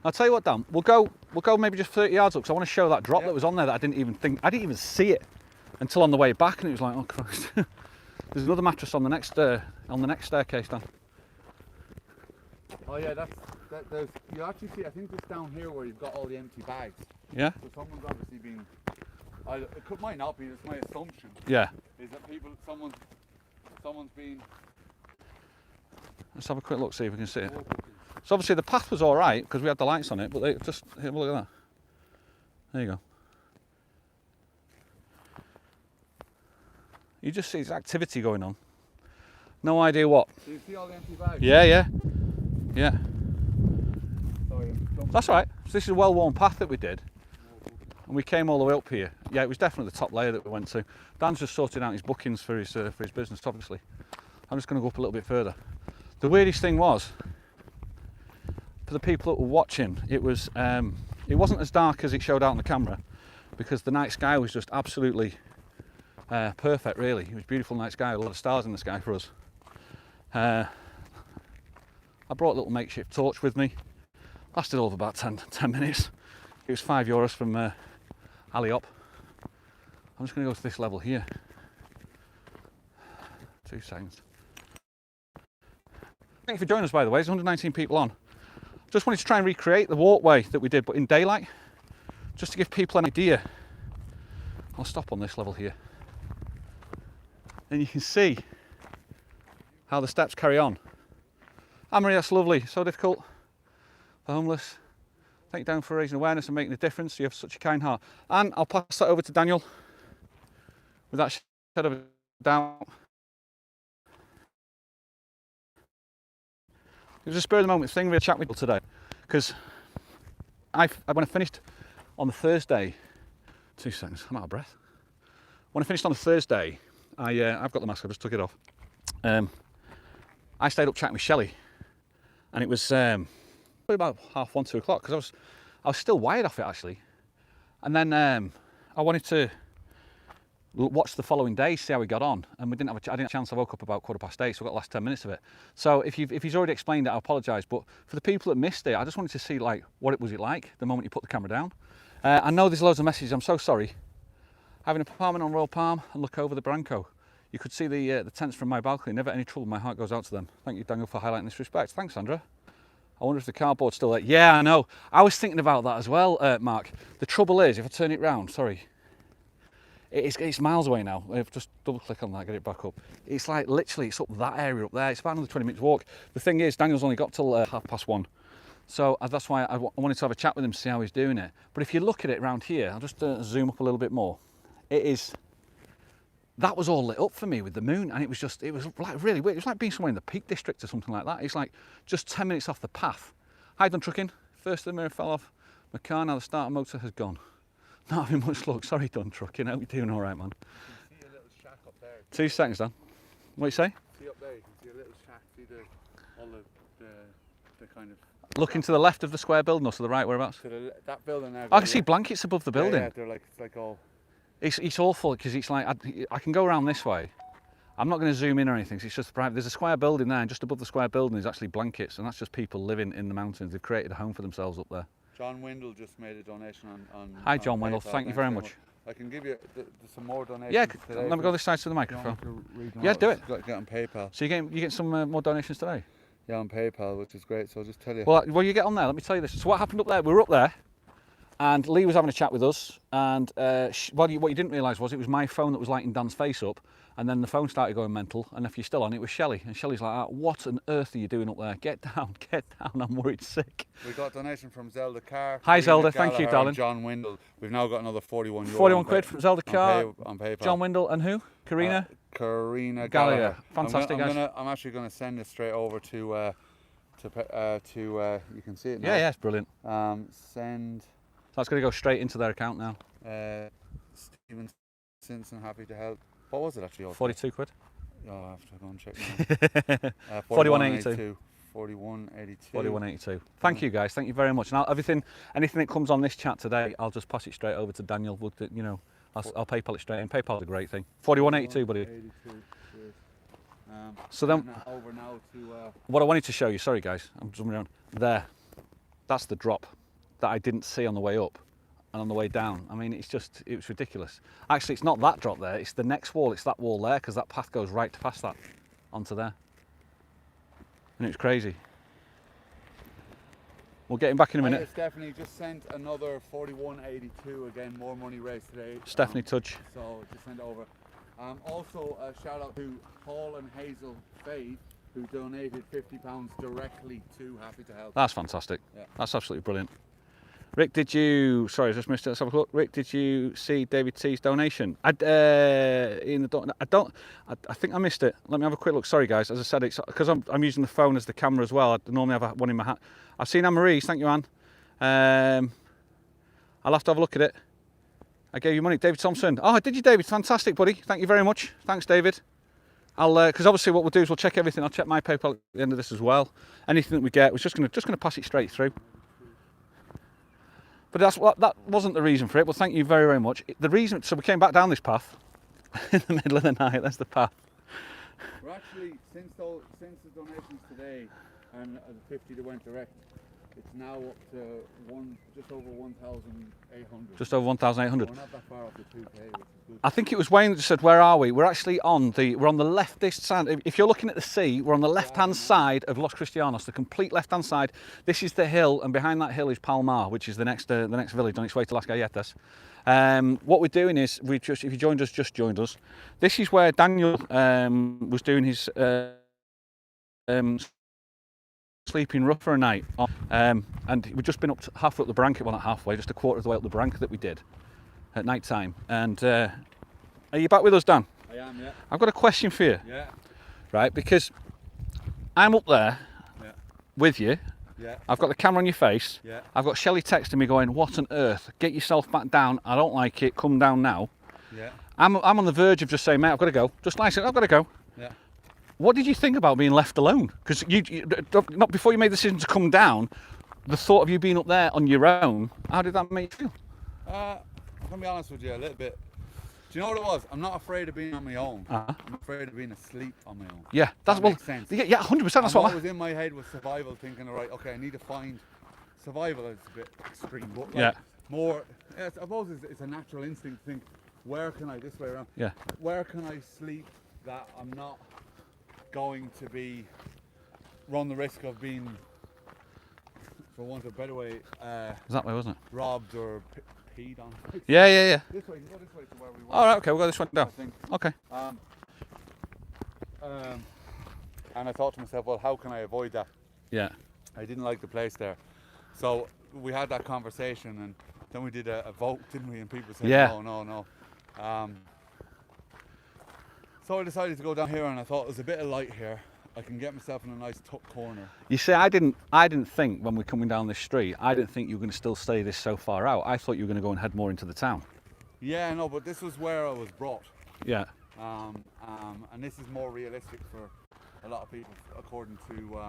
A: I'll tell you what, Dan, we'll go maybe just 30 yards up, because I want to show that drop that was on there that I didn't even see it until on the way back, and it was like, oh Christ. There's another mattress on the next staircase, Dan.
B: Oh yeah, there's, you actually see, I think it's down here where you've got all the empty bags.
A: Yeah.
B: So someone's obviously been, might not be, it's my assumption.
A: Yeah.
B: Is that someone's been.
A: Let's have a quick look, see if we can see it. So obviously the path was all right because we had the lights on it, but here, look at that. There you go. You just see this activity going on. No idea what.
B: Do you see all the empty bags?
A: Yeah.
B: Sorry,
A: that's all right. So this is a well-worn path that we did. And we came all the way up here. Yeah, it was definitely the top layer that we went to. Dan's just sorted out his bookings for his business, obviously. I'm just going to go up a little bit further. The weirdest thing was, for the people that were watching, it wasn't as dark as it showed out on the camera, because the night sky was just absolutely perfect, really. It was a beautiful night sky, a lot of stars in the sky for us. I brought a little makeshift torch with me. Lasted all of about 10 minutes. It was €5 from Aliop. I'm just going to go to this level here. 2 seconds. Thank you for joining us, by the way. There's 119 people on. Just wanted to try and recreate the walkway that we did, but in daylight, just to give people an idea. I'll stop on this level here. And you can see how the steps carry on. Anne-Marie, that's lovely. So difficult. The homeless. Thank you, down for raising awareness and making a difference. You have such a kind heart. And I'll pass that over to Daniel with that shadow of a doubt. It was a spur of the moment thing, really chat with you today, because when I finished on the Thursday, 2 seconds, I'm out of breath. When I finished on the Thursday, I've got the mask, I just took it off. I stayed up chatting with Shelley, and it was probably about 1:30, 2 o'clock, because I was still wired off it actually. And then I wanted to watch the following day, see how we got on, and I didn't have a chance. I woke up about 8:15, so I got the last 10 minutes of it. So if he's already explained it, I apologise. But for the people that missed it, I just wanted to see like what it was like the moment you put the camera down. I know there's loads of messages. I'm so sorry. Having an apartment on Royal Palm and look over the Branco. You could see the tents from my balcony. Never any trouble. My heart goes out to them. Thank you, Daniel, for highlighting this respect. Thanks, Sandra. I wonder if the cardboard's still there. Yeah, I know. I was thinking about that as well, Mark. The trouble is, if I turn it round, sorry, it's miles away now. I've just double click on that, get it back up. It's like literally, it's up that area up there. It's about another 20 minutes walk. The thing is, Daniel's only got till 1:30. So that's why I wanted to have a chat with him to see how he's doing it. But if you look at it around here, I'll just zoom up a little bit more. That was all lit up for me with the moon, and it was like really weird. It was like being somewhere in the Peak District or something like that. It's like just 10 minutes off the path. Hi, done trucking. First the mirror fell off my car, now the starter motor has gone. Not having much luck. Sorry, done trucking. I hope you're doing all right, man.
B: You can see a little shack up there.
A: 2 seconds, Dan. What do you say?
B: See up there, you can see a little shack. See all the kind of...
A: Looking to the left of the square building or to the right, whereabouts?
B: To that building there.
A: I can see blankets above the building.
B: Yeah, they're like, it's like all...
A: It's awful because it's like I can go around this way. I'm not going to zoom in or anything. It's just private. There's a square building there, and just above the square building is actually blankets, and that's just people living in the mountains. They've created a home for themselves up there.
B: John Windle just made a donation on
A: Hi, John
B: on
A: Windle.
B: PayPal.
A: Thank you very much.
B: I can give you some more donations.
A: Yeah,
B: today.
A: let me go this side to the microphone. Yeah,
B: Out?
A: do it.
B: Get on PayPal.
A: So you get some more donations today?
B: Yeah, on PayPal, which is great. So I'll just tell you.
A: Well, you get on there. Let me tell you this. So what happened up there? We were up there, and Lee was having a chat with us, and what you didn't realise was it was my phone that was lighting Dan's face up, and then the phone started going mental, and if you're still on, it was Shelley, and Shelley's like, what on earth are you doing up there? Get down, I'm worried sick.
B: We got a donation from Zelda Carr.
A: Hi Zelda, thank you, darling.
B: John Windle. We've now got another 41 euro.
A: 41 quid from Zelda Carr,
B: on PayPal.
A: John Windle, and who? Karina?
B: Karina
A: Gallagher. Fantastic, guys.
B: I'm actually going to send this straight over to you can see it now.
A: Yeah, it's brilliant.
B: Send.
A: So that's going to go straight into their account now.
B: Stephen Simpson, happy to help. What was it actually?
A: 42 quid.
B: Oh, I have to go and check now.
A: 41.82.
B: 41.82.
A: 41.82. Thank you guys. Thank you very much. And anything that comes on this chat today, I'll just pass it straight over to Daniel. I'll PayPal it straight in. PayPal's a great thing. 41.82, buddy.
B: 82.
A: So then,
B: over now to
A: what I wanted to show you. Sorry guys, I'm zooming around. There, that's the drop that I didn't see on the way up and on the way down. I mean, it was ridiculous. Actually, it's not that drop there. It's the next wall. It's that wall there, because that path goes right past that onto there. And it's crazy. We'll get him back in a minute.
B: Stephanie just sent another 41.82. Again, more money raised today.
A: Stephanie Tudge.
B: So just send it over. Also, a shout out to Paul and Hazel Faye, who donated £50 directly to Happy to Help.
A: That's fantastic.
B: Yeah.
A: That's absolutely brilliant. Rick, sorry, I just missed it. Let's have a look. Rick, did you see David T's donation? I think I missed it. Let me have a quick look. Sorry, guys. As I said, it's because I'm using the phone as the camera as well. I normally have one in my hat. I've seen Anne-Marie's. Thank you, Anne. I'll have to have a look at it. I gave you money, David Thompson. Oh, did you, David? Fantastic, buddy. Thank you very much. Thanks, David. Because obviously what we'll do is we'll check everything. I'll check my PayPal at the end of this as well. Anything that we get, we're just going to pass it straight through. But that wasn't the reason for it. Well, thank you very, very much. The reason, so we came back down this path in the middle of the night. That's the path.
B: We're actually, since the donations today and the 50 that went direct, it's now up to just over 1,800.
A: Just over 1,800.
B: We're not that far off the 2K, which is good.
A: I think it was Wayne that said, "Where are we?" We're actually on the leftist side. If you're looking at the sea, we're on the left-hand side of Los Cristianos, the complete left-hand side. This is the hill, and behind that hill is Palmar, which is the next village on its way to Las Galletas. What we're doing is, if you just joined us, this is where Daniel was doing his sleeping rough for a night, and we've just been halfway up the Brank, well not halfway, just a quarter of the way up the Brank that we did at night time. And are you back with us, Dan?
B: I am, yeah.
A: I've got a question for you.
B: Yeah.
A: Right, because I'm up there,
B: yeah,
A: with you.
B: Yeah.
A: I've got the camera on your face.
B: Yeah.
A: I've got Shelley texting me going, what on earth? Get yourself back down. I don't like it. Come down now.
B: Yeah.
A: I'm on the verge of just saying, mate, I've got to go. Just like I said, I've got to go.
B: Yeah.
A: What did you think about being left alone? Because not before you made the decision to come down, the thought of you being up there on your own, how did that make you feel?
B: I'm gonna be honest with you a little bit. Do you know what it was? I'm not afraid of being on my own. I'm afraid of being asleep on my own.
A: Yeah, that's
B: that makes sense.
A: Yeah, 100%. That's
B: what was in my head was survival, thinking, right, okay, I need to find survival. Is a bit extreme, but like more. I suppose it's a natural instinct to think, where can I this way around?
A: Yeah.
B: Where can I sleep that I'm not going to run the risk of being, for want of a better way,
A: that way, wasn't it?
B: robbed or peed on.
A: Yeah.
B: This way, go this way to where we were.
A: All right, okay, we'll go this one down.
B: I think.
A: Okay.
B: And I thought to myself, well, how can I avoid that?
A: Yeah.
B: I didn't like the place there. So we had that conversation, and then we did a vote, didn't we? And people said, no. So I decided to go down here, and I thought there's a bit of light here. I can get myself in a nice tucked corner.
A: You see, I didn't think when we're coming down this street, I didn't think you were going to still stay this so far out. I thought you were going to go and head more into the town.
B: Yeah, no, but this was where I was brought.
A: Yeah.
B: And this is more realistic for a lot of people, according to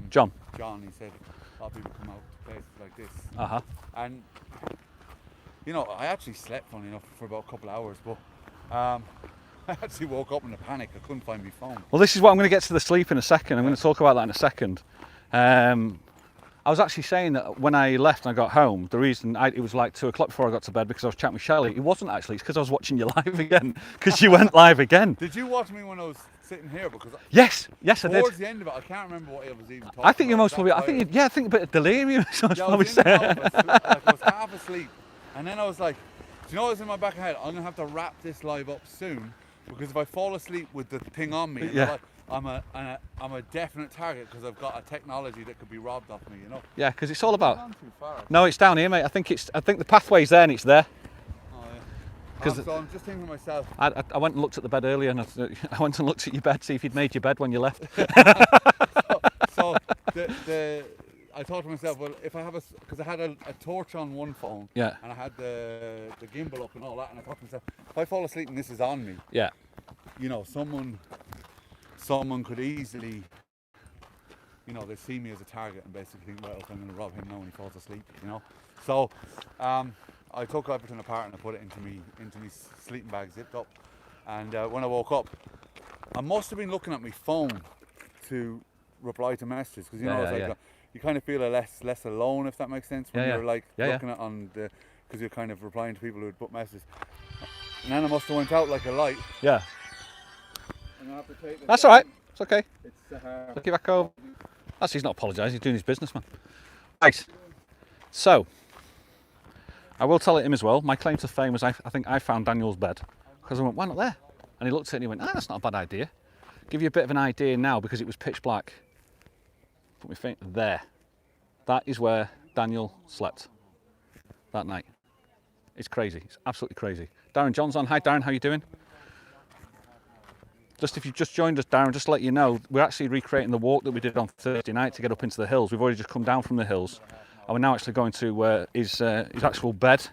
A: John.
B: He said a lot of people come out to places like this.
A: Uh-huh.
B: And you know, I actually slept, funny enough, for about a couple of hours, but I actually woke up in a panic. I couldn't find my phone.
A: Well, this is what I'm going to get to the sleep in a second. I'm going to talk about that in a second. I was actually saying that when I left and I got home, the reason it was like 2 o'clock before I got to bed because I was chatting with Shelley. It wasn't actually. It's because I was watching you live again. Because you went live again.
B: Did you watch me when I was sitting here? Because
A: yes, I did.
B: Towards the end of it, I can't remember what I was even talking
A: I think you're
B: about.
A: most probably. I think a bit of delirium. So
B: I was half asleep, and then I was like, do you know what was in my back of my head? I'm gonna have to wrap this live up soon, because if I fall asleep with the thing on me, I'm a definite target because I've got a technology that could be robbed off me, you know.
A: Yeah, because it's all about.
B: Not too far.
A: No, it's down here, mate. I think the pathway's there and it's there.
B: Oh yeah. So I'm just thinking to myself.
A: I went and looked at the bed earlier, and I went and looked at your bed, see if you'd made your bed when you left.
B: so I thought to myself, well, if I have because I had a torch on one phone, and I had the gimbal up and all that, and I thought to myself, if I fall asleep and this is on me, you know, someone could easily, you know, they see me as a target and basically think, well, I'm going to rob him now when he falls asleep, you know. So I took everything apart and I put it into me sleeping bag, zipped up, and when I woke up, I must have been looking at my phone to reply to messages, because you know, it's like you kind of feel less alone, if that makes sense, when you're like looking at on the, because you're kind of replying to people who would put messages. And then I must have went out like a light. Yeah. And I have to take
A: That's all right. It's okay.
B: It's
A: Look you back over. That's he's not apologising. He's doing his business, man. Right. So I will tell it him as well. My claim to fame was I think I found Daniel's bed, because I went, why not there? And he looked at it and he went, that's not a bad idea. Give you a bit of an idea now, because it was pitch black. Put my finger there. That is where Daniel slept that night. It's crazy. It's absolutely crazy. Darren John's on. Hi Darren, how you doing? Just if you've just joined us, Darren, just to let you know, we're actually recreating the walk that we did on Thursday night to get up into the hills. We've already just come down from the hills, and we're now actually going to his actual bed,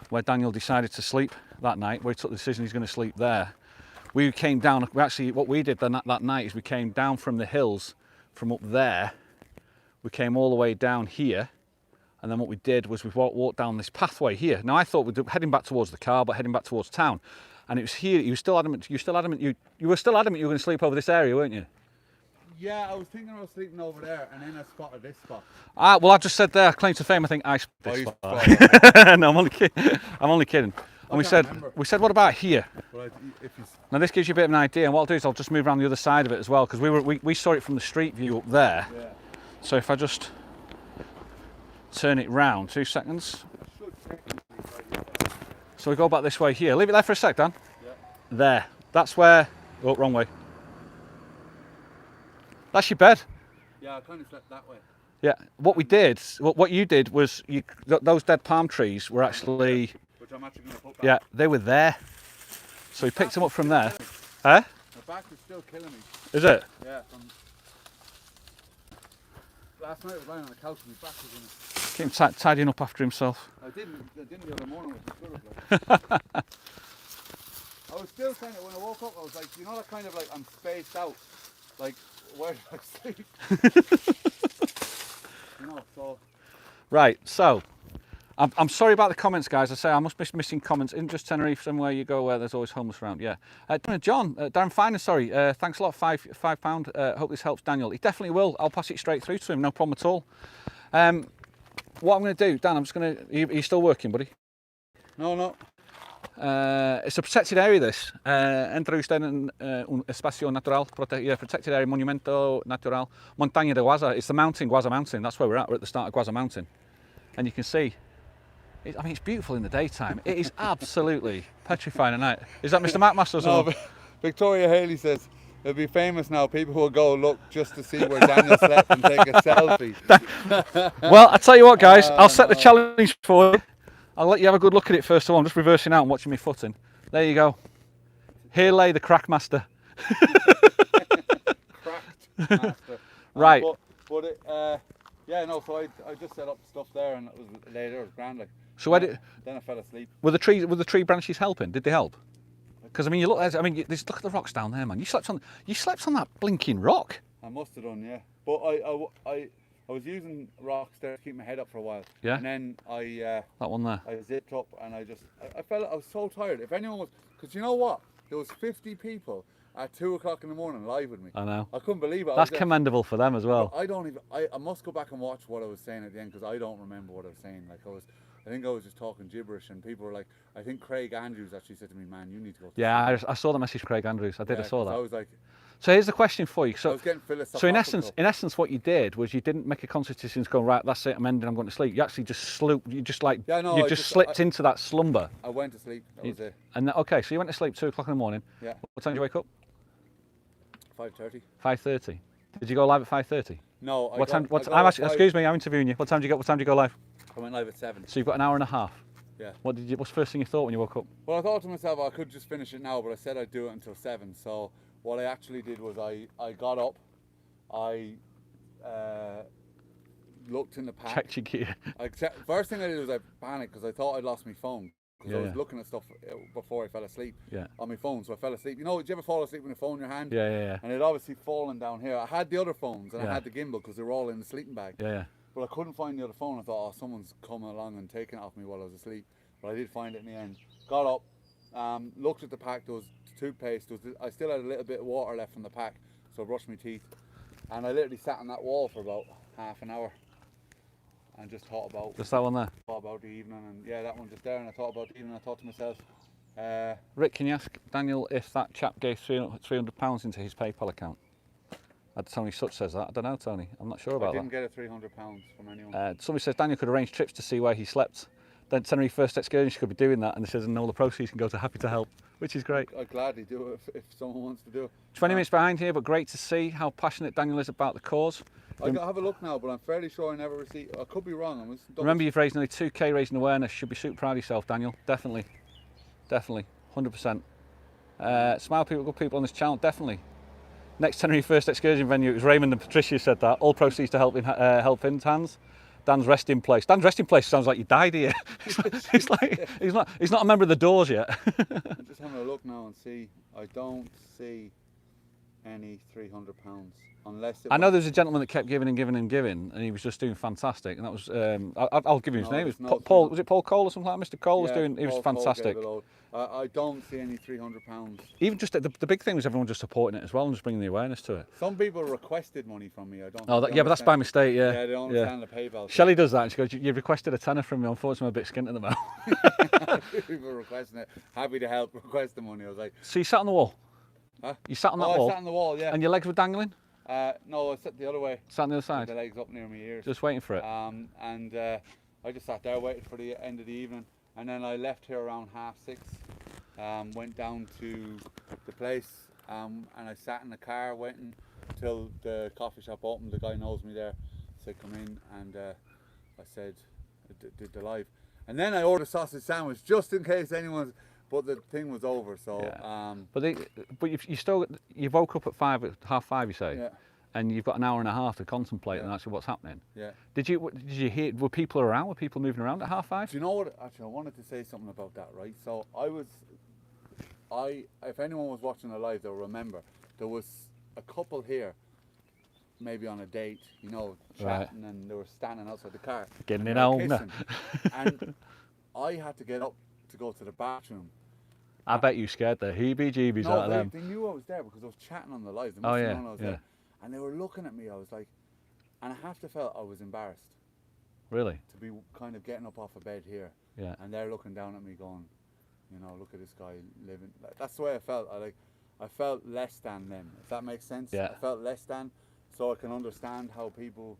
A: where Daniel decided to sleep that night, where he took the decision he's going to sleep there. We came down, what we did that night is we came down from the hills, from up there, we came all the way down here, and then what we did was we walked down this pathway here. Now I thought we'd be heading back towards the car, but heading back towards town. And it was here, you were still adamant you were going to sleep over this area, weren't you?
B: Yeah, I was thinking I was sleeping over there, and then I spotted this spot.
A: Well, I just said there, claim to fame, I think I spotted this spot. No, I'm only kidding. And we said, what about here? Well, now this gives you a bit of an idea, and what I'll do is I'll just move around the other side of it as well, because we saw it from the street view up there. Yeah. So if I just turn it round, 2 seconds. So we go back this way here. Leave it there for a sec, Dan. Yeah. There. That's where. Oh, wrong way. That's your bed.
B: Yeah, I kind of slept that way.
A: Yeah. What we did, what you did was, those dead palm trees were actually.
B: Which I'm actually going to put back.
A: Yeah, they were there. So we picked them up from there. Huh?
B: My back is still killing me.
A: Is it?
B: Yeah. last night I was lying on the couch and my back was in it.
A: Keep him tidying up after himself.
B: I didn't the other morning, which was good. Like. I was still kind of, when I woke up, I was like, you know, that kind of like, I'm spaced out. Like, where did I sleep? You know, so.
A: Right, so, I'm sorry about the comments, guys. I say I must be missing comments. In just Tenerife, somewhere you go where there's always homeless around. Yeah. John, Darren Finer, sorry. Thanks a lot. £5. Hope this helps Daniel. It definitely will. I'll pass it straight through to him. No problem at all. What I'm going to do, Dan, I'm just going to. Are you still working, buddy?
B: No.
A: It's a protected area, this. Entre usted en un espacio natural, protected area, monumento natural, montaña de Guaza. It's the mountain, Guaza Mountain. That's where we're at. We're at the start of Guaza Mountain. And you can see, I mean, it's beautiful in the daytime. It is absolutely petrifying at night. Is that Mr. McMaster?
B: No, Victoria Haley says, it'll be famous now. People will go look just to see where Daniel slept and take a selfie.
A: Well, I tell you what, guys, I'll set the challenge for you. I'll let you have a good look at it first of all. I'm just reversing out and watching me footing. There you go. Here lay the crack master.
B: Cracked master.
A: Right.
B: But it, yeah, no, so I just set up stuff there and it was later, it was grand. Like,
A: So
B: then I fell asleep.
A: were the tree branches helping? Did they help? Because I mean, you look. I mean, look at the rocks down there, man. You slept on that blinking rock.
B: I must have done, yeah. But I was using rocks there to keep my head up for a while.
A: Yeah.
B: And then
A: That one there.
B: I zipped up and I was so tired. If anyone was, because you know what? There was 50 people at 2 o'clock in the morning live with me.
A: I know.
B: I couldn't believe it.
A: That's commendable for them as well.
B: I must go back and watch what I was saying at the end because I don't remember what I was saying. Like I think I was just talking gibberish and people were like, I think Craig Andrews actually said to me, man, you need to go.
A: Yeah, I saw the message, Craig Andrews. I saw that.
B: I was like,
A: so here's the question for you.
B: I
A: So,
B: was getting philosophical.
A: in essence, what you did was you didn't make a conscious decision to go, right, that's it, I'm ending, I'm going to sleep. You actually just slipped into that slumber.
B: I went to sleep. That was it.
A: And okay, so you went to sleep 2 o'clock in the morning.
B: Yeah.
A: What time did you wake up?
B: 5:30.
A: 5:30. Did you go live at 5:30?
B: No.
A: Excuse me, I'm interviewing you. What time did you go live?
B: I went live at 7.
A: So you've got an hour and a half.
B: Yeah.
A: What's the first thing you thought when you woke up?
B: Well, I thought to myself, I could just finish it now, but I said I'd do it until 7. So what I actually did was I got up, I looked in the pack.
A: Checked your gear.
B: First thing I did was I panicked because I thought I'd lost my phone. Because I was looking at stuff before I fell asleep on my phone. So I fell asleep. You know, did you ever fall asleep with a phone in your hand?
A: Yeah.
B: And it obviously fallen down here. I had the other phones and I had the gimbal because they were all in the sleeping bag.
A: Yeah.
B: But I couldn't find the other phone. I thought, oh, someone's coming along and taking it off me while I was asleep. But I did find it in the end. Got up, looked at the pack. There was toothpaste. I still had a little bit of water left from the pack. So I brushed my teeth. And I literally sat on that wall for about half an hour. And just thought about...
A: Just that one there?
B: Thought about the evening. And yeah, that one just there. And I thought about the evening. I thought to myself...
A: Rick, can you ask Daniel if that chap gave £300 into his PayPal account? Tony Such says that. I don't know, Tony. I'm not sure about that.
B: I didn't get £300 from anyone.
A: Somebody says Daniel could arrange trips to see where he slept. Then Tenerife First Excursion could be doing that, and they says, and all the proceeds can go to Happy to Help, which is great.
B: I'd gladly do it if someone wants to do it.
A: 20 minutes behind here, but great to see how passionate Daniel is about the cause.
B: I have a look now, but I'm fairly sure I never received. I could be wrong.
A: Remember, you've raised nearly 2k raising awareness. Should be super proud of yourself, Daniel. Definitely, 100%. Smile people, good people on this channel, definitely. Next Tenerife First Excursion venue, it was Raymond and Patricia said that. All proceeds to help in hands. Dan's resting place. Dan's resting place sounds like you died here. He's not a member of the Doors yet.
B: I'm just having a look now and see. I don't see any £300 unless.
A: I know there's a gentleman that kept giving and giving and giving, and he was just doing fantastic. And that was I'll give you his name. It was Paul. Was it Paul Cole or something like that? Mr. Cole was doing. He was fantastic.
B: I don't see any £300.
A: Even just the big thing was everyone just supporting it as well and just bringing the awareness to it.
B: Some people requested money from me. I don't.
A: Oh, yeah, but that's by mistake. Yeah.
B: Yeah, they don't understand the PayPal.
A: Shelley does that, and she goes, "You've requested a tenner from me. Unfortunately, I'm a bit skint at the moment."
B: People requesting it. Happy to help. Request the money. I was like.
A: So you sat on the wall.
B: Huh?
A: You sat on that wall.
B: I sat on the wall. Yeah.
A: And your legs were dangling.
B: No, I sat the other way.
A: Sat on the other side.
B: With the legs up near my ears.
A: Just waiting for it.
B: And I just sat there waiting for the end of the evening, and then I left here around 6:30. Went down to the place, and I sat in the car waiting till the coffee shop opened. The guy knows me there, said come in, and I said did the live, and then I ordered a sausage sandwich just in case anyone's. But the thing was over, so.
A: Yeah. But you woke up at 5, at 5:30. You say.
B: Yeah.
A: and you've got an hour and a half to contemplate on actually what's happening.
B: Yeah.
A: Did you hear? Were people around? Were people moving around at 5:30?
B: Do you know what? Actually, I wanted to say something about that, right? So if anyone was watching the live, they'll remember there was a couple here, maybe on a date, you know, chatting, and they were standing outside the car,
A: Getting it home.
B: And I had to get up to go to the bathroom.
A: I bet you scared the heebie-jeebies out of them.
B: They knew I was there because I was chatting on the live. They
A: Oh
B: must have
A: yeah,
B: known I was there. And they were looking at me. I was like, and I have to felt I was embarrassed.
A: Really?
B: To be kind of getting up off a bed here.
A: Yeah.
B: And they're looking down at me going, you know, look at this guy living. That's the way I felt. I felt less than them, if that makes sense.
A: Yeah.
B: I felt less than, so I can understand how people,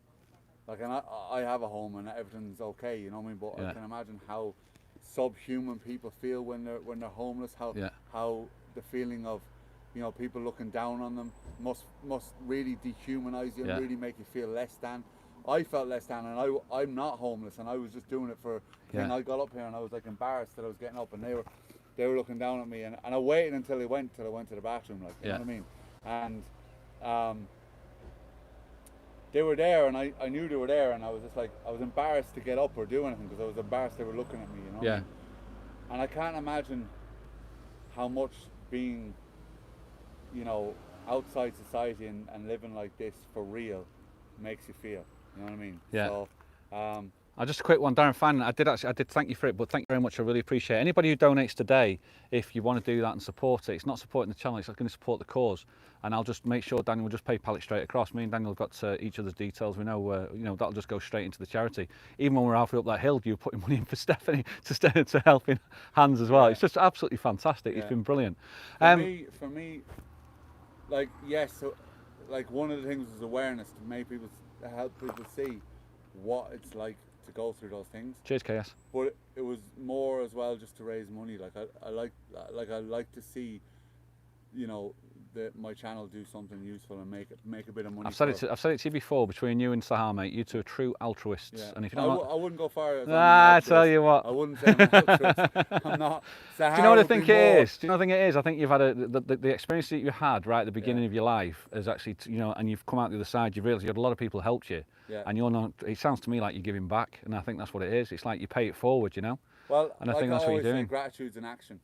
B: like, and I have a home and everything's okay, you know what I mean? But I can imagine how subhuman people feel when they're homeless. How the feeling of, you know, people looking down on them must really dehumanize you and really make you feel less than. I felt less than, and I'm not homeless, and I was just doing it for. And I got up here and I was like embarrassed that I was getting up, and they were looking down at me, and I waited until I went to the bathroom, like, you know what I mean? And they were there, and I knew they were there, and I was just like, I was embarrassed to get up or do anything because I was embarrassed they were looking at me, you know?
A: Yeah.
B: And I can't imagine how much being, you know, outside society and living like this for real makes you feel. You know what I mean?
A: Yeah.
B: So,
A: Just a quick one, Darren Fannin. I did thank you for it, but thank you very much. I really appreciate it. Anybody who donates today, if you want to do that and support it, it's not supporting the channel, it's going to support the cause. And I'll just make sure Daniel will just PayPal it straight across. Me and Daniel have got each other's details. We know, you know, that'll just go straight into the charity. Even when we're halfway up that hill, you were putting money in for Stephanie to helping hands as well. It's just absolutely fantastic. It's been brilliant.
B: For me, like, yes, so, like, one of the things was awareness to make people, to help people see what it's like to go through those things.
A: Cheers, KS.
B: But it was more as well just to raise money. Like, I like to see, you know, my channel do something useful and make a bit of money.
A: I've said it to you before. Between you and Sahar, mate, you two are true altruists.
B: Yeah.
A: And if you don't,
B: I wouldn't go far as
A: I tell you what,
B: I wouldn't say I'm an altruist. I'm not. Sahar,
A: do you know what I think it is? Do you know what I think it is? I think you've had the experience that you had right at the beginning of your life is actually, you know, and you've come out the other side. You've realised you had a lot of people helped you, and you're not. It sounds to me like you're giving back, and I think that's what it is. It's like you pay it forward, you know.
B: Well,
A: and I think that's what you're doing.
B: Gratitude's an action.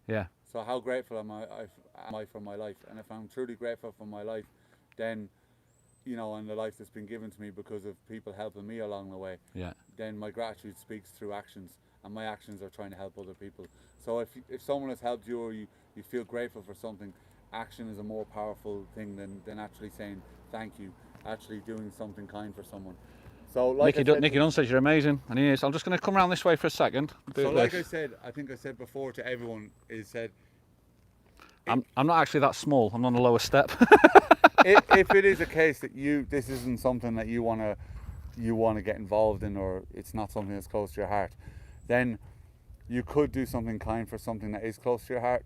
A: Yeah.
B: So how grateful am I for my life? And if I'm truly grateful for my life, then, you know, and the life that's been given to me because of people helping me along the way, then my gratitude speaks through actions, and my actions are trying to help other people. So if someone has helped you, or you feel grateful for something, action is a more powerful thing than actually saying thank you, actually doing something kind for someone. So like
A: Nicky Dunn says you're amazing, and he is. I'm just going to come around this way for a second.
B: Like I said, I think I said before to everyone,
A: I'm not actually that small. I'm on the lower step.
B: if it is a case that this isn't something that you want to get involved in, or it's not something that's close to your heart, then you could do something kind for something that is close to your heart.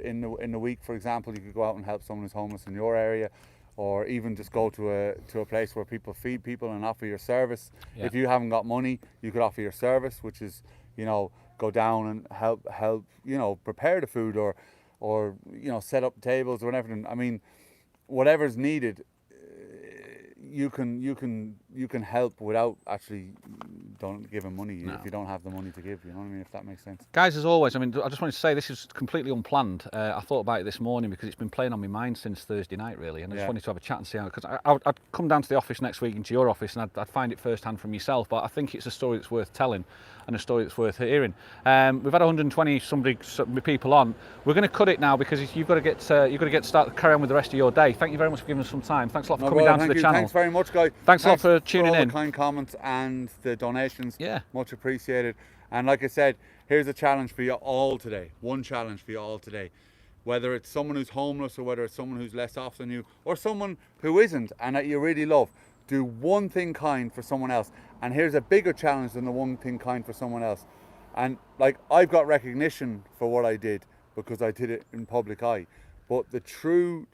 B: In the week, for example, you could go out and help someone who's homeless in your area, or even just go to a place where people feed people and offer your service. If you haven't got money, you could offer your service, which is, you know, go down and help, you know, prepare the food, or you know, set up tables or whatever. I mean, whatever's needed, you can help without actually giving money if you don't have the money to give. You know what I mean? If that makes sense.
A: Guys, as always, I mean, I just wanted to say this is completely unplanned. I thought about it this morning because it's been playing on my mind since Thursday night, really, and I just wanted to have a chat and see how. Because I'd come down to the office next week, into your office, and I'd find it firsthand from yourself. But I think it's a story that's worth telling, and a story that's worth hearing. We've had 120 people on. We're going to cut it now because you've got to get carry on with the rest of your day. Thank you very much for giving us some time. Thanks a lot for coming down to the channel.
B: Thanks very much, guys.
A: Thanks a lot for tuning
B: all
A: in.
B: The kind comments and the donations.
A: Yeah.
B: Much appreciated. And like I said, here's a challenge for you all today. One challenge for you all today. Whether it's someone who's homeless, or whether it's someone who's less off than you, or someone who isn't and that you really love, do one thing kind for someone else. And here's a bigger challenge than the one thing kind for someone else. And like, I've got recognition for what I did because I did it in public eye. But the true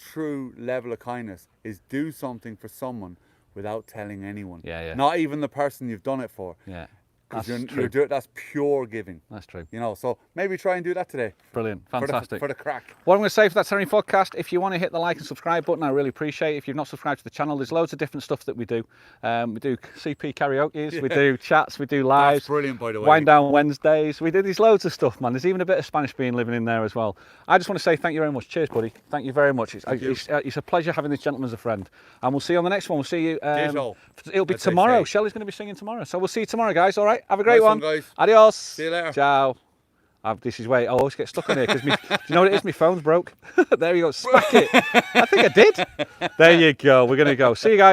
B: level of kindness is do something for someone without telling anyone.
A: Yeah.
B: Not even the person you've done it for.
A: Yeah.
B: Because
A: That's true.
B: that's pure giving.
A: That's true.
B: You know, so maybe try and do that today.
A: Brilliant. Fantastic.
B: For the crack.
A: What I'm going to say for that Tenerife podcast, if you want to hit the like and subscribe button, I really appreciate it. If you've not subscribed to the channel, there's loads of different stuff that we do. We do CP karaoke's, we do chats, we do lives.
B: That's brilliant, by the way.
A: Wind down Wednesdays. We do these loads of stuff, man. There's even a bit of Spanish being living in there as well. I just want to say thank you very much. Cheers, buddy. Thank you very much. It's a pleasure having this gentleman as a friend. And we'll see you on the next one. We'll see you. It'll be tomorrow. Shelley's going to be singing tomorrow. So we'll see you tomorrow, guys. All right. Have a great one.
B: Guys.
A: Adios.
B: See you later.
A: Ciao. This is where I always get stuck on here because do you know what it is? My phone's broke. There you go. Smack it. I think I did. There you go. We're going to go. See you guys.